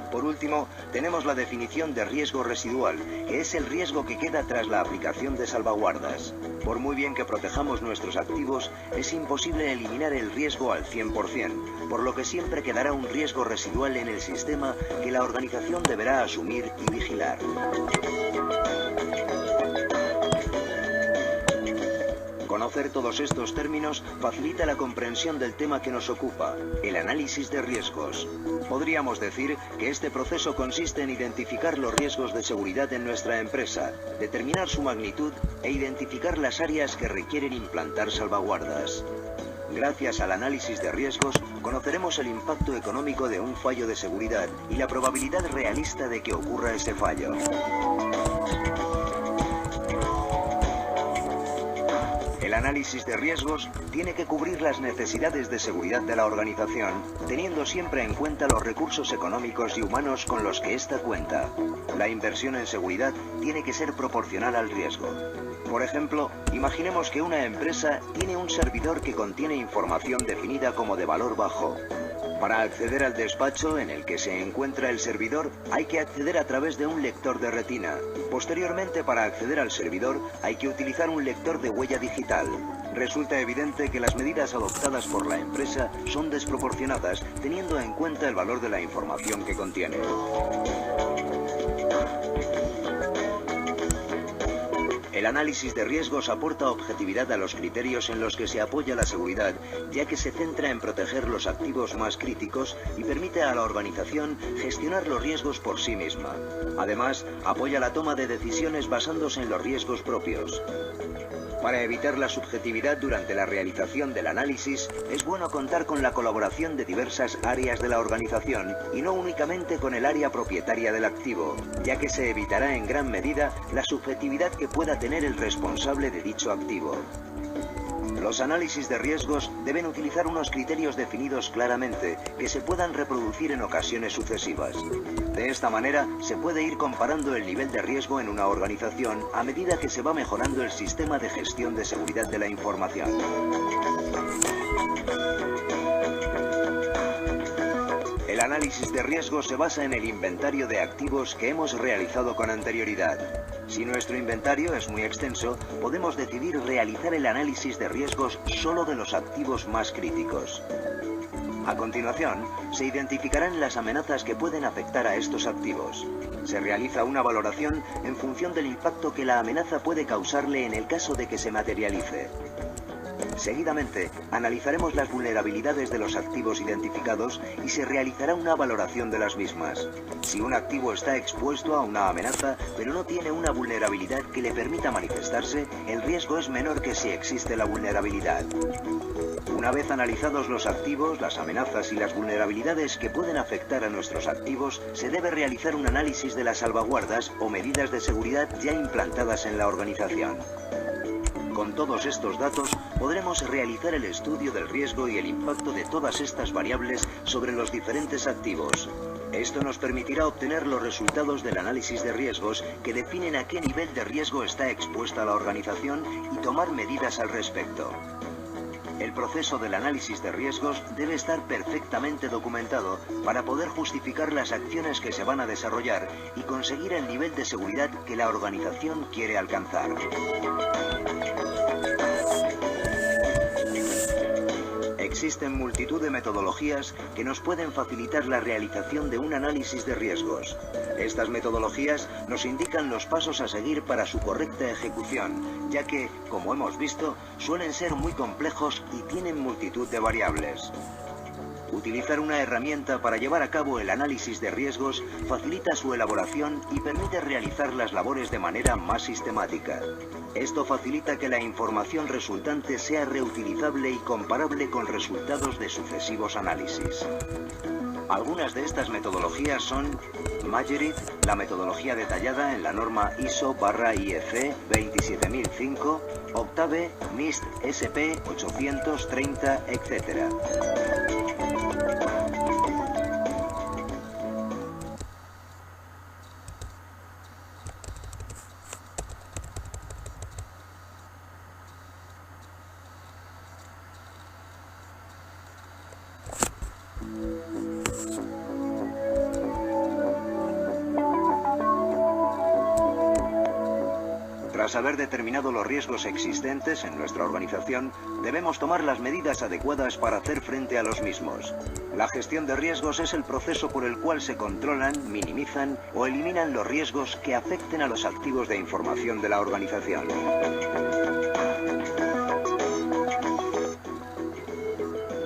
Por último, tenemos la definición de riesgo residual, que es el riesgo que queda tras la aplicación de salvaguardas. Por muy bien que protejamos nuestros activos, es imposible eliminar el riesgo al 100%, por lo que siempre quedará un riesgo residual en el sistema que la organización deberá asumir y vigilar. Conocer todos estos términos facilita la comprensión del tema que nos ocupa, el análisis de riesgos. Podríamos decir que este proceso consiste en identificar los riesgos de seguridad en nuestra empresa, determinar su magnitud e identificar las áreas que requieren implantar salvaguardas. Gracias al análisis de riesgos, conoceremos el impacto económico de un fallo de seguridad y la probabilidad realista de que ocurra ese fallo. El análisis de riesgos tiene que cubrir las necesidades de seguridad de la organización, teniendo siempre en cuenta los recursos económicos y humanos con los que ésta cuenta. La inversión en seguridad tiene que ser proporcional al riesgo. Por ejemplo, imaginemos que una empresa tiene un servidor que contiene información definida como de valor bajo. Para acceder al despacho en el que se encuentra el servidor, hay que acceder a través de un lector de retina. Posteriormente, para acceder al servidor, hay que utilizar un lector de huella digital. Resulta evidente que las medidas adoptadas por la empresa son desproporcionadas, teniendo en cuenta el valor de la información que contiene. El análisis de riesgos aporta objetividad a los criterios en los que se apoya la seguridad, ya que se centra en proteger los activos más críticos y permite a la organización gestionar los riesgos por sí misma. Además, apoya la toma de decisiones basándose en los riesgos propios. Para evitar la subjetividad durante la realización del análisis, es bueno contar con la colaboración de diversas áreas de la organización y no únicamente con el área propietaria del activo, ya que se evitará en gran medida la subjetividad que pueda tener el responsable de dicho activo. Los análisis de riesgos deben utilizar unos criterios definidos claramente que se puedan reproducir en ocasiones sucesivas. De esta manera, se puede ir comparando el nivel de riesgo en una organización a medida que se va mejorando el sistema de gestión de seguridad de la información. El análisis de riesgo se basa en el inventario de activos que hemos realizado con anterioridad. Si nuestro inventario es muy extenso, podemos decidir realizar el análisis de riesgos solo de los activos más críticos. A continuación, se identificarán las amenazas que pueden afectar a estos activos. Se realiza una valoración en función del impacto que la amenaza puede causarle en el caso de que se materialice. Seguidamente, analizaremos las vulnerabilidades de los activos identificados y se realizará una valoración de las mismas. Si un activo está expuesto a una amenaza, pero no tiene una vulnerabilidad que le permita manifestarse, el riesgo es menor que si existe la vulnerabilidad. Una vez analizados los activos, las amenazas y las vulnerabilidades que pueden afectar a nuestros activos, se debe realizar un análisis de las salvaguardas o medidas de seguridad ya implantadas en la organización. Con todos estos datos, podremos realizar el estudio del riesgo y el impacto de todas estas variables sobre los diferentes activos. Esto nos permitirá obtener los resultados del análisis de riesgos que definen a qué nivel de riesgo está expuesta la organización y tomar medidas al respecto. El proceso del análisis de riesgos debe estar perfectamente documentado para poder justificar las acciones que se van a desarrollar y conseguir el nivel de seguridad que la organización quiere alcanzar. Existen multitud de metodologías que nos pueden facilitar la realización de un análisis de riesgos. Estas metodologías nos indican los pasos a seguir para su correcta ejecución, ya que, como hemos visto, suelen ser muy complejos y tienen multitud de variables. Utilizar una herramienta para llevar a cabo el análisis de riesgos facilita su elaboración y permite realizar las labores de manera más sistemática. Esto facilita que la información resultante sea reutilizable y comparable con resultados de sucesivos análisis. Algunas de estas metodologías son Magerit, la metodología detallada en la norma ISO/IEC 27005, Octave, NIST SP 830, etc. Tras haber determinado los riesgos existentes en nuestra organización, debemos tomar las medidas adecuadas para hacer frente a los mismos. La gestión de riesgos es el proceso por el cual se controlan, minimizan o eliminan los riesgos que afecten a los activos de información de la organización.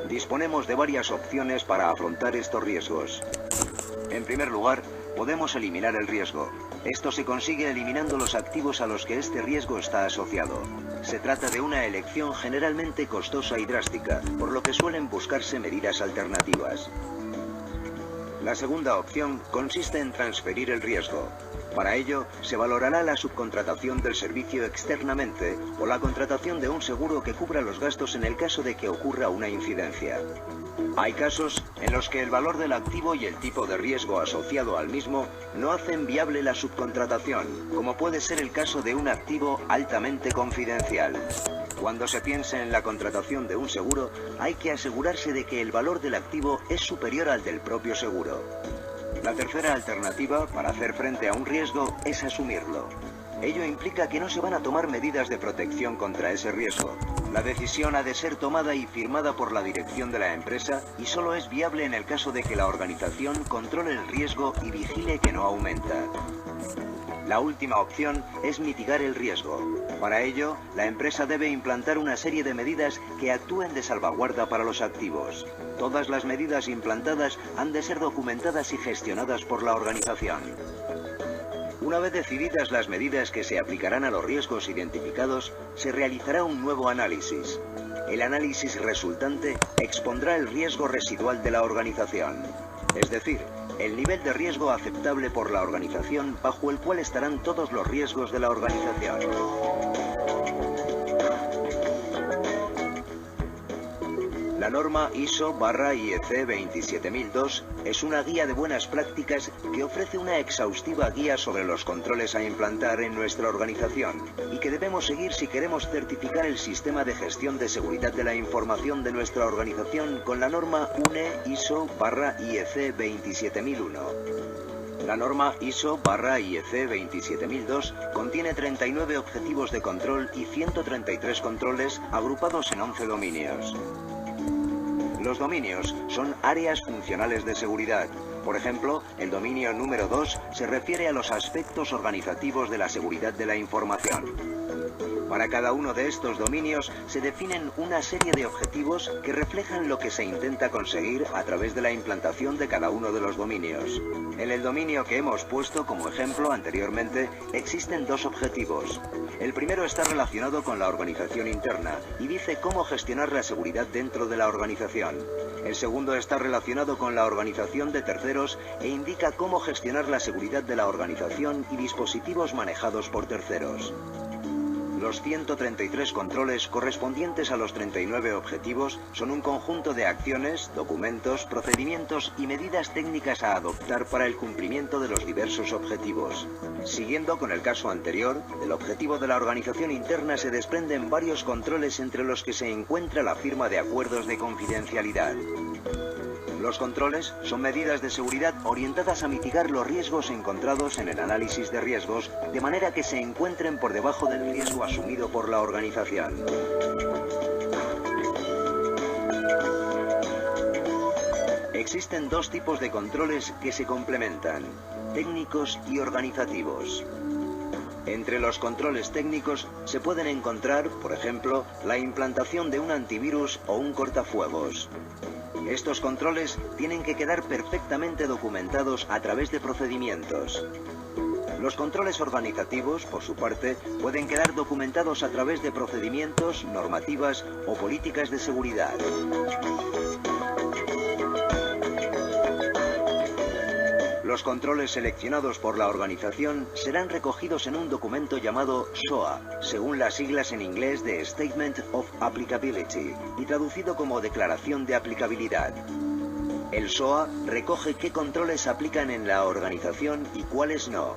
Disponemos de varias opciones para afrontar estos riesgos. En primer lugar, podemos eliminar el riesgo. Esto se consigue eliminando los activos a los que este riesgo está asociado. Se trata de una elección generalmente costosa y drástica, por lo que suelen buscarse medidas alternativas. La segunda opción consiste en transferir el riesgo. Para ello, se valorará la subcontratación del servicio externamente o la contratación de un seguro que cubra los gastos en el caso de que ocurra una incidencia. Hay casos en los que el valor del activo y el tipo de riesgo asociado al mismo no hacen viable la subcontratación, como puede ser el caso de un activo altamente confidencial. Cuando se piense en la contratación de un seguro, hay que asegurarse de que el valor del activo es superior al del propio seguro. La tercera alternativa para hacer frente a un riesgo es asumirlo. Ello implica que no se van a tomar medidas de protección contra ese riesgo. La decisión ha de ser tomada y firmada por la dirección de la empresa y solo es viable en el caso de que la organización controle el riesgo y vigile que no aumenta. La última opción es mitigar el riesgo. Para ello, la empresa debe implantar una serie de medidas que actúen de salvaguarda para los activos. Todas las medidas implantadas han de ser documentadas y gestionadas por la organización. Una vez decididas las medidas que se aplicarán a los riesgos identificados, se realizará un nuevo análisis. El análisis resultante expondrá el riesgo residual de la organización, es decir, el nivel de riesgo aceptable por la organización bajo el cual estarán todos los riesgos de la organización. La norma ISO/IEC 27002 es una guía de buenas prácticas que ofrece una exhaustiva guía sobre los controles a implantar en nuestra organización y que debemos seguir si queremos certificar el sistema de gestión de seguridad de la información de nuestra organización con la norma UNE ISO/IEC 27001. La norma ISO/IEC 27002 contiene 39 objetivos de control y 133 controles agrupados en 11 dominios. Los dominios son áreas funcionales de seguridad. Por ejemplo, el dominio número 2 se refiere a los aspectos organizativos de la seguridad de la información. Para cada uno de estos dominios se definen una serie de objetivos que reflejan lo que se intenta conseguir a través de la implantación de cada uno de los dominios. En el dominio que hemos puesto como ejemplo anteriormente, existen dos objetivos. El primero está relacionado con la organización interna y dice cómo gestionar la seguridad dentro de la organización. El segundo está relacionado con la organización de terceros e indica cómo gestionar la seguridad de la organización y dispositivos manejados por terceros. Los 133 controles correspondientes a los 39 objetivos son un conjunto de acciones, documentos, procedimientos y medidas técnicas a adoptar para el cumplimiento de los diversos objetivos. Siguiendo con el caso anterior, del objetivo de la organización interna se desprenden varios controles entre los que se encuentra la firma de acuerdos de confidencialidad. Los controles son medidas de seguridad orientadas a mitigar los riesgos encontrados en el análisis de riesgos, de manera que se encuentren por debajo del riesgo asumido por la organización. Existen dos tipos de controles que se complementan: técnicos y organizativos. Entre los controles técnicos se pueden encontrar, por ejemplo, la implantación de un antivirus o un cortafuegos. Estos controles tienen que quedar perfectamente documentados a través de procedimientos. Los controles organizativos, por su parte, pueden quedar documentados a través de procedimientos, normativas o políticas de seguridad. Los controles seleccionados por la organización serán recogidos en un documento llamado SOA, según las siglas en inglés de Statement of Applicability, y traducido como Declaración de Aplicabilidad. El SOA recoge qué controles se aplican en la organización y cuáles no.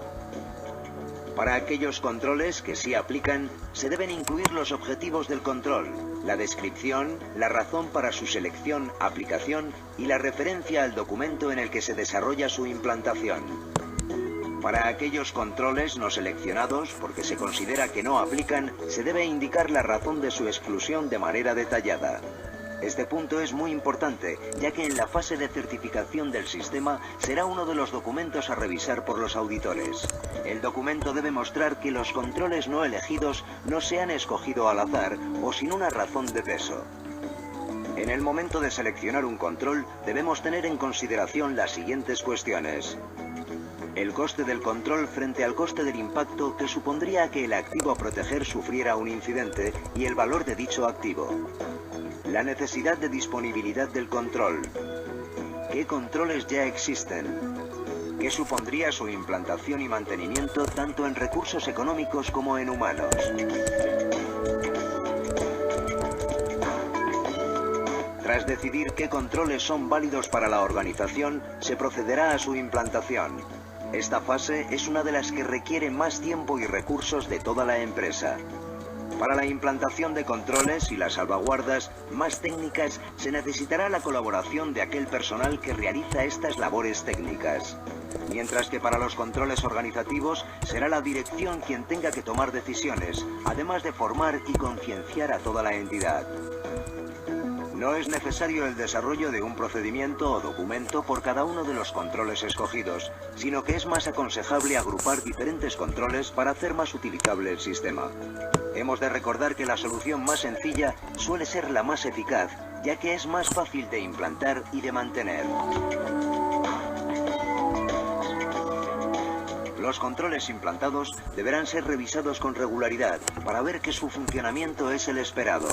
Para aquellos controles que sí aplican, se deben incluir los objetivos del control, la descripción, la razón para su selección, aplicación y la referencia al documento en el que se desarrolla su implantación. Para aquellos controles no seleccionados, porque se considera que no aplican, se debe indicar la razón de su exclusión de manera detallada. Este punto es muy importante, ya que en la fase de certificación del sistema será uno de los documentos a revisar por los auditores. El documento debe mostrar que los controles no elegidos no se han escogido al azar o sin una razón de peso. En el momento de seleccionar un control, debemos tener en consideración las siguientes cuestiones: el coste del control frente al coste del impacto que supondría que el activo a proteger sufriera un incidente y el valor de dicho activo. La necesidad de disponibilidad del control. ¿Qué controles ya existen? ¿Qué supondría su implantación y mantenimiento tanto en recursos económicos como en humanos? Tras decidir qué controles son válidos para la organización, se procederá a su implantación. Esta fase es una de las que requiere más tiempo y recursos de toda la empresa. Para la implantación de controles y las salvaguardas más técnicas se necesitará la colaboración de aquel personal que realiza estas labores técnicas. Mientras que para los controles organizativos será la dirección quien tenga que tomar decisiones, además de formar y concienciar a toda la entidad. No es necesario el desarrollo de un procedimiento o documento por cada uno de los controles escogidos, sino que es más aconsejable agrupar diferentes controles para hacer más utilizable el sistema. Hemos de recordar que la solución más sencilla suele ser la más eficaz, ya que es más fácil de implantar y de mantener. Los controles implantados deberán ser revisados con regularidad para ver que su funcionamiento es el esperado.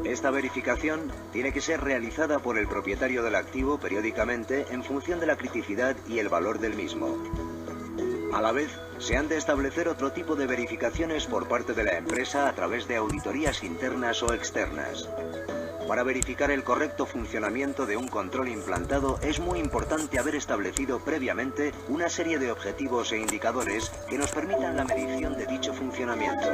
Esta verificación tiene que ser realizada por el propietario del activo periódicamente en función de la criticidad y el valor del mismo. A la vez, se han de establecer otro tipo de verificaciones por parte de la empresa a través de auditorías internas o externas. Para verificar el correcto funcionamiento de un control implantado es muy importante haber establecido previamente una serie de objetivos e indicadores que nos permitan la medición de dicho funcionamiento.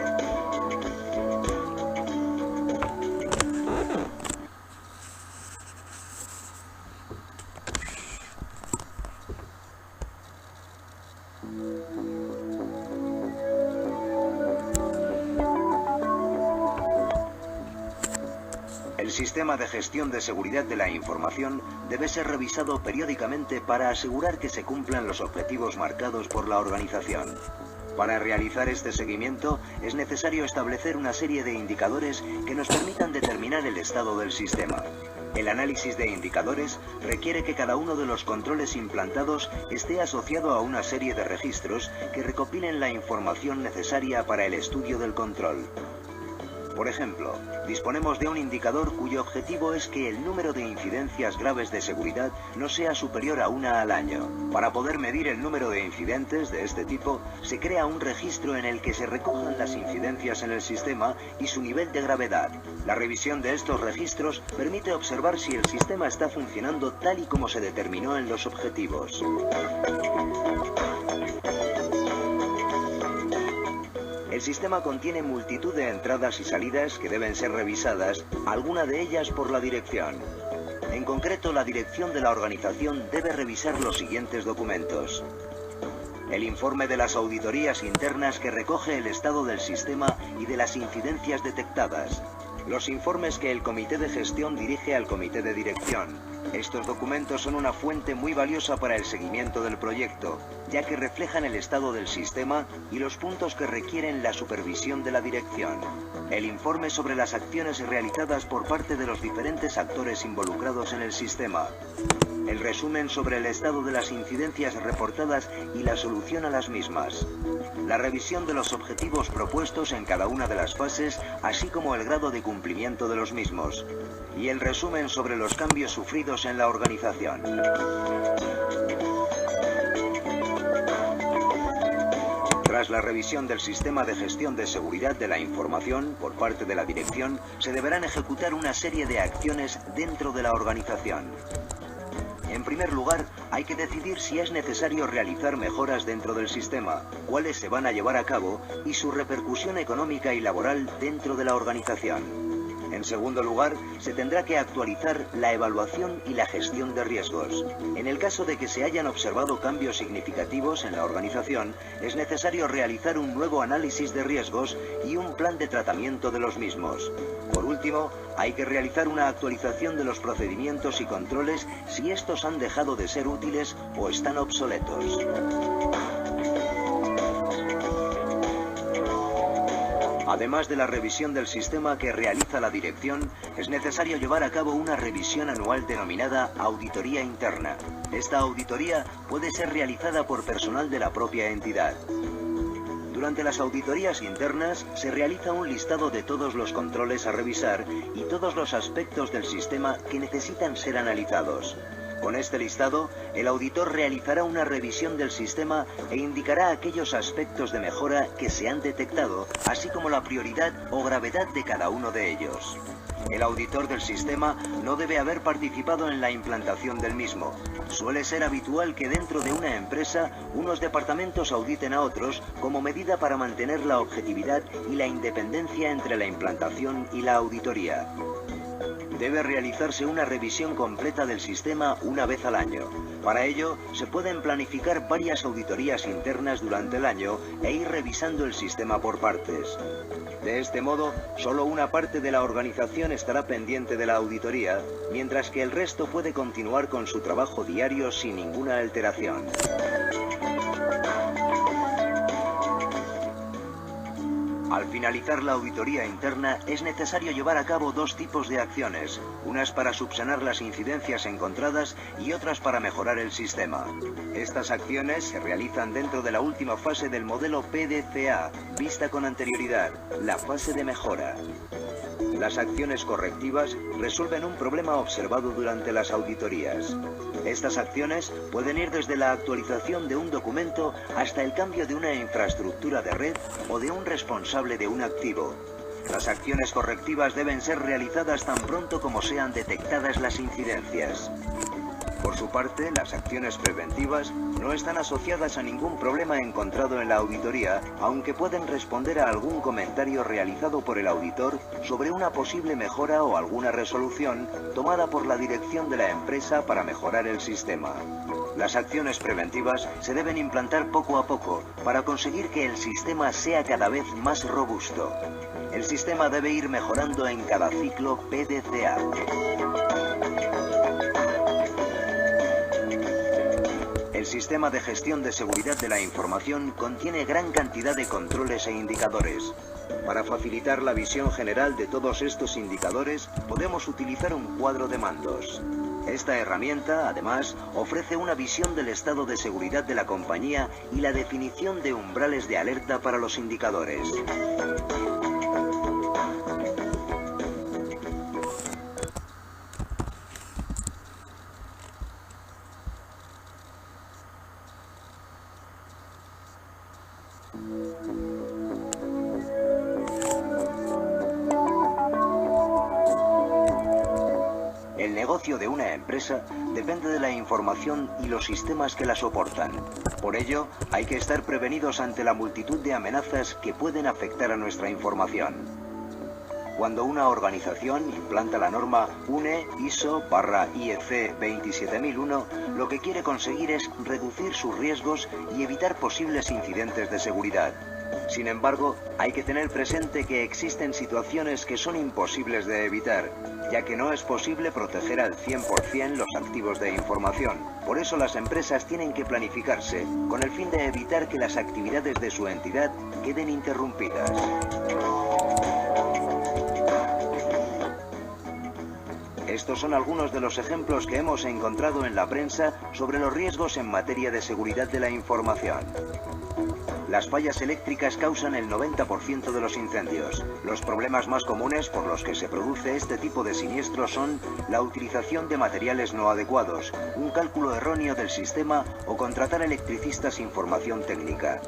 El sistema de gestión de seguridad de la información debe ser revisado periódicamente para asegurar que se cumplan los objetivos marcados por la organización. Para realizar este seguimiento es necesario establecer una serie de indicadores que nos permitan determinar el estado del sistema. El análisis de indicadores requiere que cada uno de los controles implantados esté asociado a una serie de registros que recopilen la información necesaria para el estudio del control. Por ejemplo, disponemos de un indicador cuyo objetivo es que el número de incidencias graves de seguridad no sea superior a una al año. Para poder medir el número de incidentes de este tipo, se crea un registro en el que se recojan las incidencias en el sistema y su nivel de gravedad. La revisión de estos registros permite observar si el sistema está funcionando tal y como se determinó en los objetivos. El sistema contiene multitud de entradas y salidas que deben ser revisadas, algunas de ellas por la dirección. En concreto, la dirección de la organización debe revisar los siguientes documentos: el informe de las auditorías internas que recoge el estado del sistema y de las incidencias detectadas, los informes que el comité de gestión dirige al comité de dirección. Estos documentos son una fuente muy valiosa para el seguimiento del proyecto, ya que reflejan el estado del sistema y los puntos que requieren la supervisión de la dirección. El informe sobre las acciones realizadas por parte de los diferentes actores involucrados en el sistema. El resumen sobre el estado de las incidencias reportadas y la solución a las mismas. La revisión de los objetivos propuestos en cada una de las fases, así como el grado de cumplimiento de los mismos. Y el resumen sobre los cambios sufridos en la organización. Tras la revisión del sistema de gestión de seguridad de la información por parte de la dirección, se deberán ejecutar una serie de acciones dentro de la organización. En primer lugar, hay que decidir si es necesario realizar mejoras dentro del sistema, cuáles se van a llevar a cabo y su repercusión económica y laboral dentro de la organización. En segundo lugar, se tendrá que actualizar la evaluación y la gestión de riesgos. En el caso de que se hayan observado cambios significativos en la organización, es necesario realizar un nuevo análisis de riesgos y un plan de tratamiento de los mismos. Por último, hay que realizar una actualización de los procedimientos y controles si estos han dejado de ser útiles o están obsoletos. Además de la revisión del sistema que realiza la dirección, es necesario llevar a cabo una revisión anual denominada auditoría interna. Esta auditoría puede ser realizada por personal de la propia entidad. Durante las auditorías internas se realiza un listado de todos los controles a revisar y todos los aspectos del sistema que necesitan ser analizados. Con este listado, el auditor realizará una revisión del sistema e indicará aquellos aspectos de mejora que se han detectado, así como la prioridad o gravedad de cada uno de ellos. El auditor del sistema no debe haber participado en la implantación del mismo. Suele ser habitual que dentro de una empresa, unos departamentos auditen a otros como medida para mantener la objetividad y la independencia entre la implantación y la auditoría. Debe realizarse una revisión completa del sistema una vez al año. Para ello, se pueden planificar varias auditorías internas durante el año e ir revisando el sistema por partes. De este modo, solo una parte de la organización estará pendiente de la auditoría, mientras que el resto puede continuar con su trabajo diario sin ninguna alteración. Al finalizar la auditoría interna, es necesario llevar a cabo dos tipos de acciones, unas para subsanar las incidencias encontradas y otras para mejorar el sistema. Estas acciones se realizan dentro de la última fase del modelo PDCA, vista con anterioridad, la fase de mejora. Las acciones correctivas resuelven un problema observado durante las auditorías. Estas acciones pueden ir desde la actualización de un documento hasta el cambio de una infraestructura de red o de un responsable de un activo. Las acciones correctivas deben ser realizadas tan pronto como sean detectadas las incidencias. Por su parte, las acciones preventivas no están asociadas a ningún problema encontrado en la auditoría, aunque pueden responder a algún comentario realizado por el auditor sobre una posible mejora o alguna resolución tomada por la dirección de la empresa para mejorar el sistema. Las acciones preventivas se deben implantar poco a poco para conseguir que el sistema sea cada vez más robusto. El sistema debe ir mejorando en cada ciclo PDCA. El sistema de gestión de seguridad de la información contiene gran cantidad de controles e indicadores. Para facilitar la visión general de todos estos indicadores, podemos utilizar un cuadro de mandos. Esta herramienta, además, ofrece una visión del estado de seguridad de la compañía y la definición de umbrales de alerta para los indicadores. El negocio de una empresa depende de la información y los sistemas que la soportan. Por ello, hay que estar prevenidos ante la multitud de amenazas que pueden afectar a nuestra información. Cuando una organización implanta la norma UNE ISO/IEC 27001, lo que quiere conseguir es reducir sus riesgos y evitar posibles incidentes de seguridad. Sin embargo, hay que tener presente que existen situaciones que son imposibles de evitar, ya que no es posible proteger al 100% los activos de información. Por eso las empresas tienen que planificarse, con el fin de evitar que las actividades de su entidad queden interrumpidas. Estos son algunos de los ejemplos que hemos encontrado en la prensa sobre los riesgos en materia de seguridad de la información. Las fallas eléctricas causan el 90% de los incendios. Los problemas más comunes por los que se produce este tipo de siniestros son la utilización de materiales no adecuados, un cálculo erróneo del sistema o contratar electricistas sin formación técnica.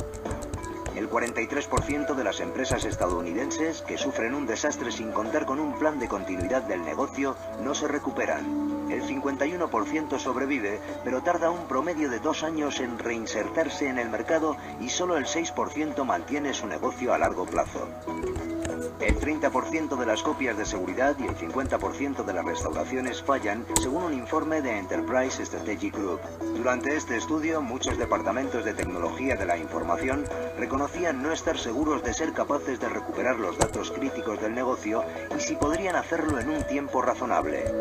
El 43% de las empresas estadounidenses que sufren un desastre sin contar con un plan de continuidad del negocio no se recuperan. El 51% sobrevive, pero tarda un promedio de 2 años en reinsertarse en el mercado y solo el 6% mantiene su negocio a largo plazo. El 30% de las copias de seguridad y el 50% de las restauraciones fallan, según un informe de Enterprise Strategy Group. Durante este estudio, muchos departamentos de tecnología de la información reconocían no estar seguros de ser capaces de recuperar los datos críticos del negocio y si podrían hacerlo en un tiempo razonable.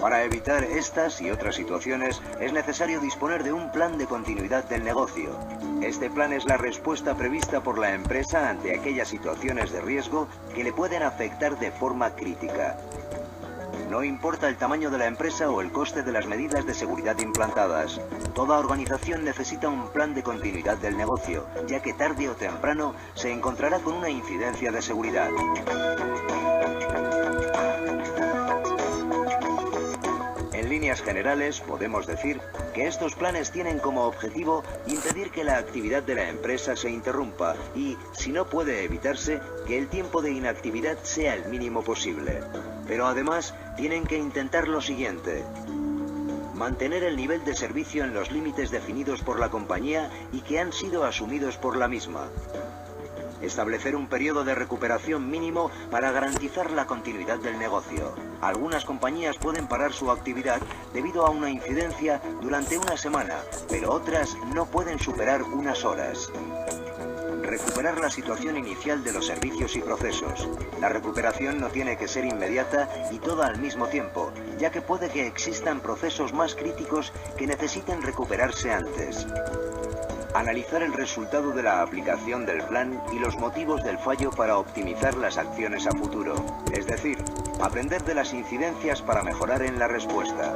Para evitar estas y otras situaciones, es necesario disponer de un plan de continuidad del negocio. Este plan es la respuesta prevista por la empresa ante aquellas situaciones de riesgo que le pueden afectar de forma crítica. No importa el tamaño de la empresa o el coste de las medidas de seguridad implantadas. Toda organización necesita un plan de continuidad del negocio, ya que tarde o temprano se encontrará con una incidencia de seguridad. En líneas generales, podemos decir que estos planes tienen como objetivo impedir que la actividad de la empresa se interrumpa y, si no puede evitarse, que el tiempo de inactividad sea el mínimo posible. Pero además, tienen que intentar lo siguiente: mantener el nivel de servicio en los límites definidos por la compañía y que han sido asumidos por la misma. Establecer un periodo de recuperación mínimo para garantizar la continuidad del negocio. Algunas compañías pueden parar su actividad debido a una incidencia durante una semana, pero otras no pueden superar unas horas. Recuperar la situación inicial de los servicios y procesos. La recuperación no tiene que ser inmediata y toda al mismo tiempo, ya que puede que existan procesos más críticos que necesiten recuperarse antes. Analizar el resultado de la aplicación del plan y los motivos del fallo para optimizar las acciones a futuro. Es decir, aprender de las incidencias para mejorar en la respuesta.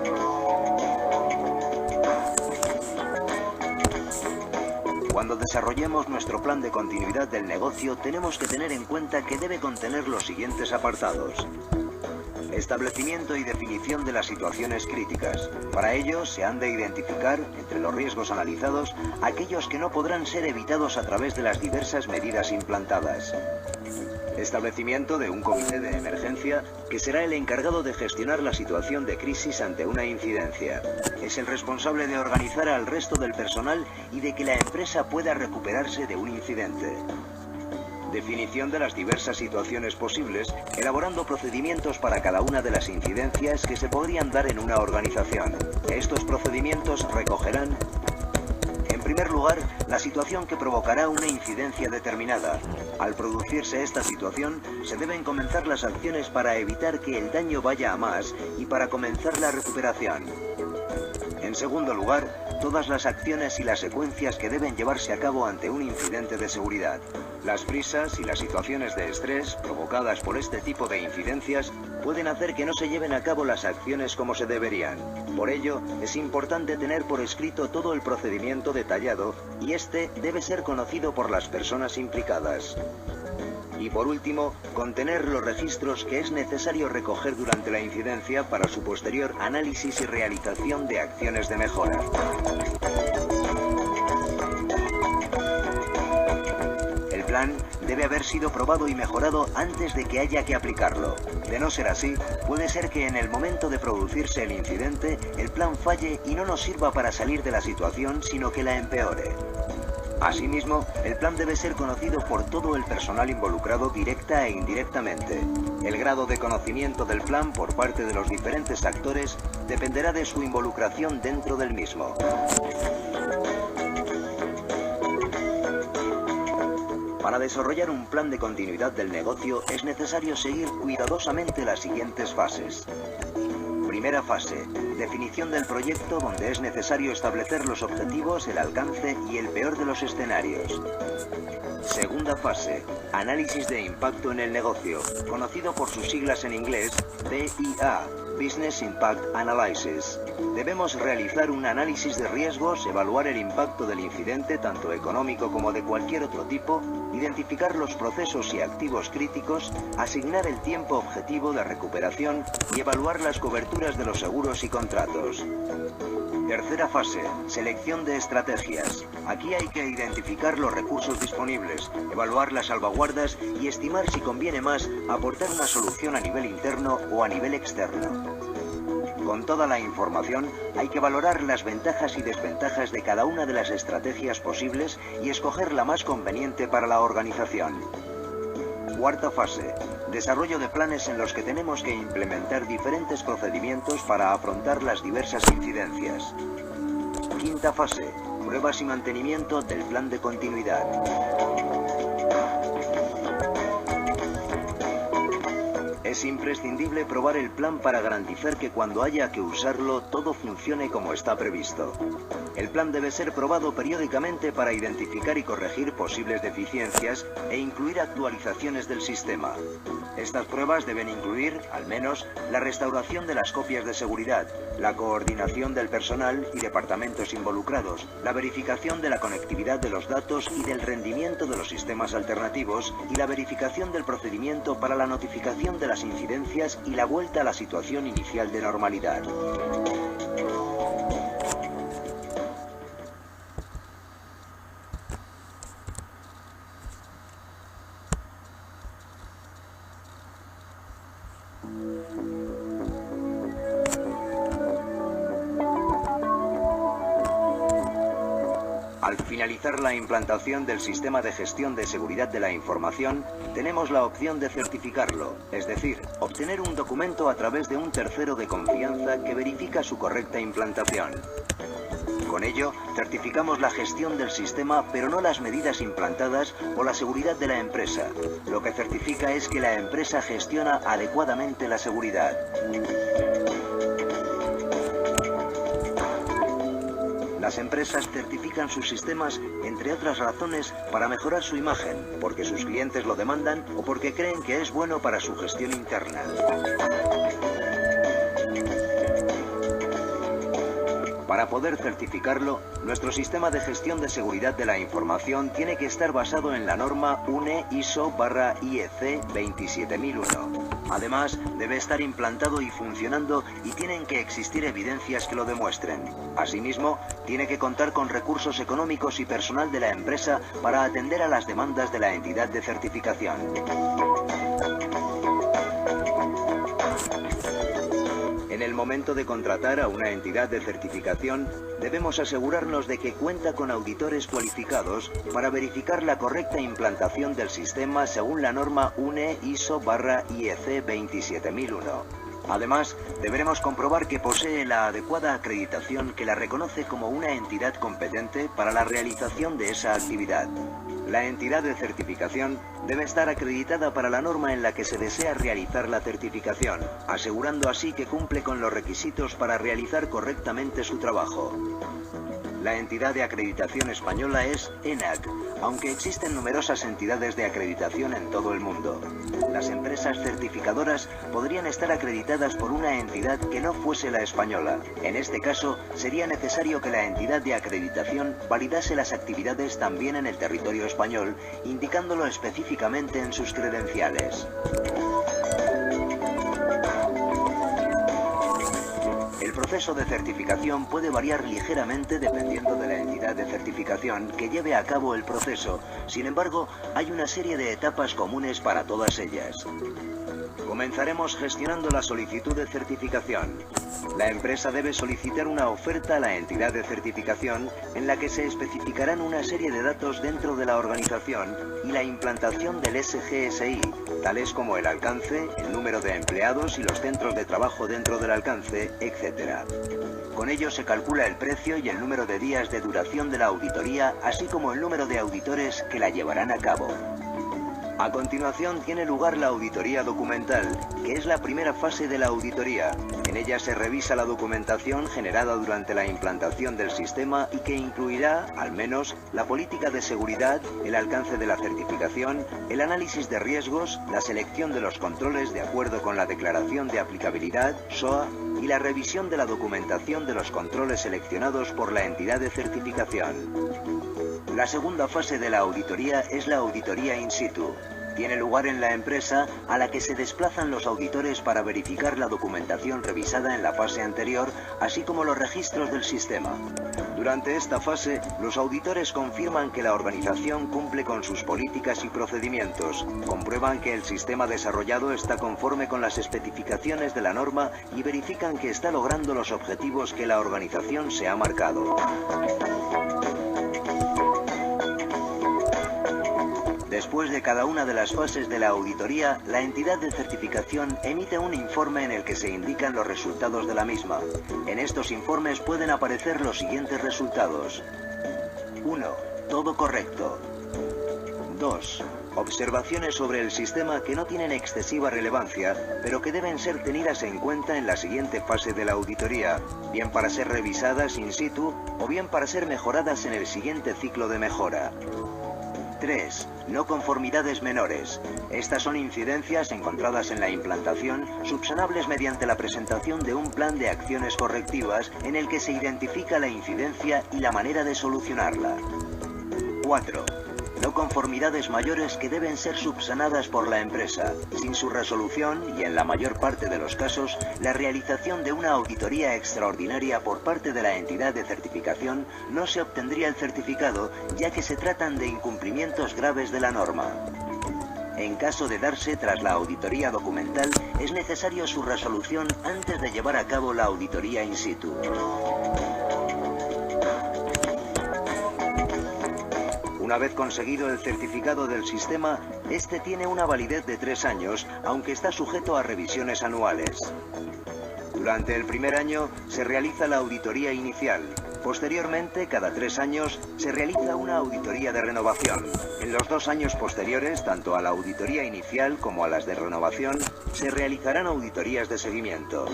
Cuando desarrollemos nuestro plan de continuidad del negocio, tenemos que tener en cuenta que debe contener los siguientes apartados: Establecimiento y definición de las situaciones críticas. Para ello, se han de identificar, entre los riesgos analizados, aquellos que no podrán ser evitados a través de las diversas medidas implantadas. Establecimiento de un comité de emergencia que será el encargado de gestionar la situación de crisis ante una incidencia. Es el responsable de organizar al resto del personal y de que la empresa pueda recuperarse de un incidente. Definición de las diversas situaciones posibles, elaborando procedimientos para cada una de las incidencias que se podrían dar en una organización. Estos procedimientos recogerán, en primer lugar, la situación que provocará una incidencia determinada. Al producirse esta situación, se deben comenzar las acciones para evitar que el daño vaya a más y para comenzar la recuperación. En segundo lugar, todas las acciones y las secuencias que deben llevarse a cabo ante un incidente de seguridad. Las prisas y las situaciones de estrés provocadas por este tipo de incidencias pueden hacer que no se lleven a cabo las acciones como se deberían. Por ello, es importante tener por escrito todo el procedimiento detallado y este debe ser conocido por las personas implicadas. Y por último, contener los registros que es necesario recoger durante la incidencia para su posterior análisis y realización de acciones de mejora. El plan debe haber sido probado y mejorado antes de que haya que aplicarlo. De no ser así, puede ser que en el momento de producirse el incidente, el plan falle y no nos sirva para salir de la situación, sino que la empeore. Asimismo, el plan debe ser conocido por todo el personal involucrado directa e indirectamente. El grado de conocimiento del plan por parte de los diferentes actores dependerá de su involucración dentro del mismo. Para desarrollar un plan de continuidad del negocio es necesario seguir cuidadosamente las siguientes fases. Primera fase, definición del proyecto, donde es necesario establecer los objetivos, el alcance y el peor de los escenarios. Segunda fase, análisis de impacto en el negocio, conocido por sus siglas en inglés BIA, Business Impact Analysis. Debemos realizar un análisis de riesgos, evaluar el impacto del incidente, tanto económico como de cualquier otro tipo, identificar los procesos y activos críticos, asignar el tiempo objetivo de recuperación y evaluar las coberturas de los seguros y contratos. Tercera fase, selección de estrategias. Aquí hay que identificar los recursos disponibles, evaluar las salvaguardas y estimar si conviene más aportar una solución a nivel interno o a nivel externo. Con toda la información, hay que valorar las ventajas y desventajas de cada una de las estrategias posibles y escoger la más conveniente para la organización. Cuarta fase, desarrollo de planes en los que tenemos que implementar diferentes procedimientos para afrontar las diversas incidencias. Quinta fase, pruebas y mantenimiento del plan de continuidad. Es imprescindible probar el plan para garantizar que cuando haya que usarlo todo funcione como está previsto. El plan debe ser probado periódicamente para identificar y corregir posibles deficiencias e incluir actualizaciones del sistema. Estas pruebas deben incluir, al menos, la restauración de las copias de seguridad, la coordinación del personal y departamentos involucrados, la verificación de la conectividad de los datos y del rendimiento de los sistemas alternativos y la verificación del procedimiento para la notificación de las incidencias y la vuelta a la situación inicial de normalidad. Al finalizar la implantación del sistema de gestión de seguridad de la información, tenemos la opción de certificarlo, es decir, obtener un documento a través de un tercero de confianza que verifica su correcta implantación. Con ello, certificamos la gestión del sistema, pero no las medidas implantadas o la seguridad de la empresa. Lo que certifica es que la empresa gestiona adecuadamente la seguridad. Las empresas certifican sus sistemas, entre otras razones, para mejorar su imagen, porque sus clientes lo demandan o porque creen que es bueno para su gestión interna. Para poder certificarlo, nuestro sistema de gestión de seguridad de la información tiene que estar basado en la norma UNE ISO/IEC 27001. Además, debe estar implantado y funcionando y tienen que existir evidencias que lo demuestren. Asimismo, tiene que contar con recursos económicos y personal de la empresa para atender a las demandas de la entidad de certificación. En el momento de contratar a una entidad de certificación, debemos asegurarnos de que cuenta con auditores cualificados para verificar la correcta implantación del sistema según la norma UNE ISO/IEC 27001. Además, deberemos comprobar que posee la adecuada acreditación que la reconoce como una entidad competente para la realización de esa actividad. La entidad de certificación debe estar acreditada para la norma en la que se desea realizar la certificación, asegurando así que cumple con los requisitos para realizar correctamente su trabajo. La entidad de acreditación española es ENAC, aunque existen numerosas entidades de acreditación en todo el mundo. Las empresas certificadoras podrían estar acreditadas por una entidad que no fuese la española. En este caso, sería necesario que la entidad de acreditación validase las actividades también en el territorio español, indicándolo específicamente en sus credenciales. El proceso de certificación puede variar ligeramente dependiendo de la entidad de certificación que lleve a cabo el proceso. Sin embargo, hay una serie de etapas comunes para todas ellas. Comenzaremos gestionando la solicitud de certificación. La empresa debe solicitar una oferta a la entidad de certificación en la que se especificarán una serie de datos dentro de la organización y la implantación del SGSI, tales como el alcance, el número de empleados y los centros de trabajo dentro del alcance, etc. Con ello se calcula el precio y el número de días de duración de la auditoría, así como el número de auditores que la llevarán a cabo. A continuación tiene lugar la auditoría documental, que es la primera fase de la auditoría. En ella se revisa la documentación generada durante la implantación del sistema y que incluirá, al menos, la política de seguridad, el alcance de la certificación, el análisis de riesgos, la selección de los controles de acuerdo con la declaración de aplicabilidad, SOA, y la revisión de la documentación de los controles seleccionados por la entidad de certificación. La segunda fase de la auditoría es la auditoría in situ. Tiene lugar en la empresa, a la que se desplazan los auditores para verificar la documentación revisada en la fase anterior, así como los registros del sistema. Durante esta fase, los auditores confirman que la organización cumple con sus políticas y procedimientos, comprueban que el sistema desarrollado está conforme con las especificaciones de la norma y verifican que está logrando los objetivos que la organización se ha marcado. Después de cada una de las fases de la auditoría, la entidad de certificación emite un informe en el que se indican los resultados de la misma. En estos informes pueden aparecer los siguientes resultados. 1. Todo correcto. 2. Observaciones sobre el sistema que no tienen excesiva relevancia, pero que deben ser tenidas en cuenta en la siguiente fase de la auditoría, bien para ser revisadas in situ o bien para ser mejoradas en el siguiente ciclo de mejora. 3. No conformidades menores. Estas son incidencias encontradas en la implantación, subsanables mediante la presentación de un plan de acciones correctivas en el que se identifica la incidencia y la manera de solucionarla. 4. No conformidades mayores que deben ser subsanadas por la empresa. Sin su resolución, y en la mayor parte de los casos, la realización de una auditoría extraordinaria por parte de la entidad de certificación no se obtendría el certificado, ya que se tratan de incumplimientos graves de la norma. En caso de darse tras la auditoría documental, es necesario su resolución antes de llevar a cabo la auditoría in situ. Una vez conseguido el certificado del sistema, este tiene una validez de 3 años, aunque está sujeto a revisiones anuales. Durante el primer año se realiza la auditoría inicial. Posteriormente, cada 3 años, se realiza una auditoría de renovación. En los 2 años posteriores, tanto a la auditoría inicial como a las de renovación, se realizarán auditorías de seguimiento.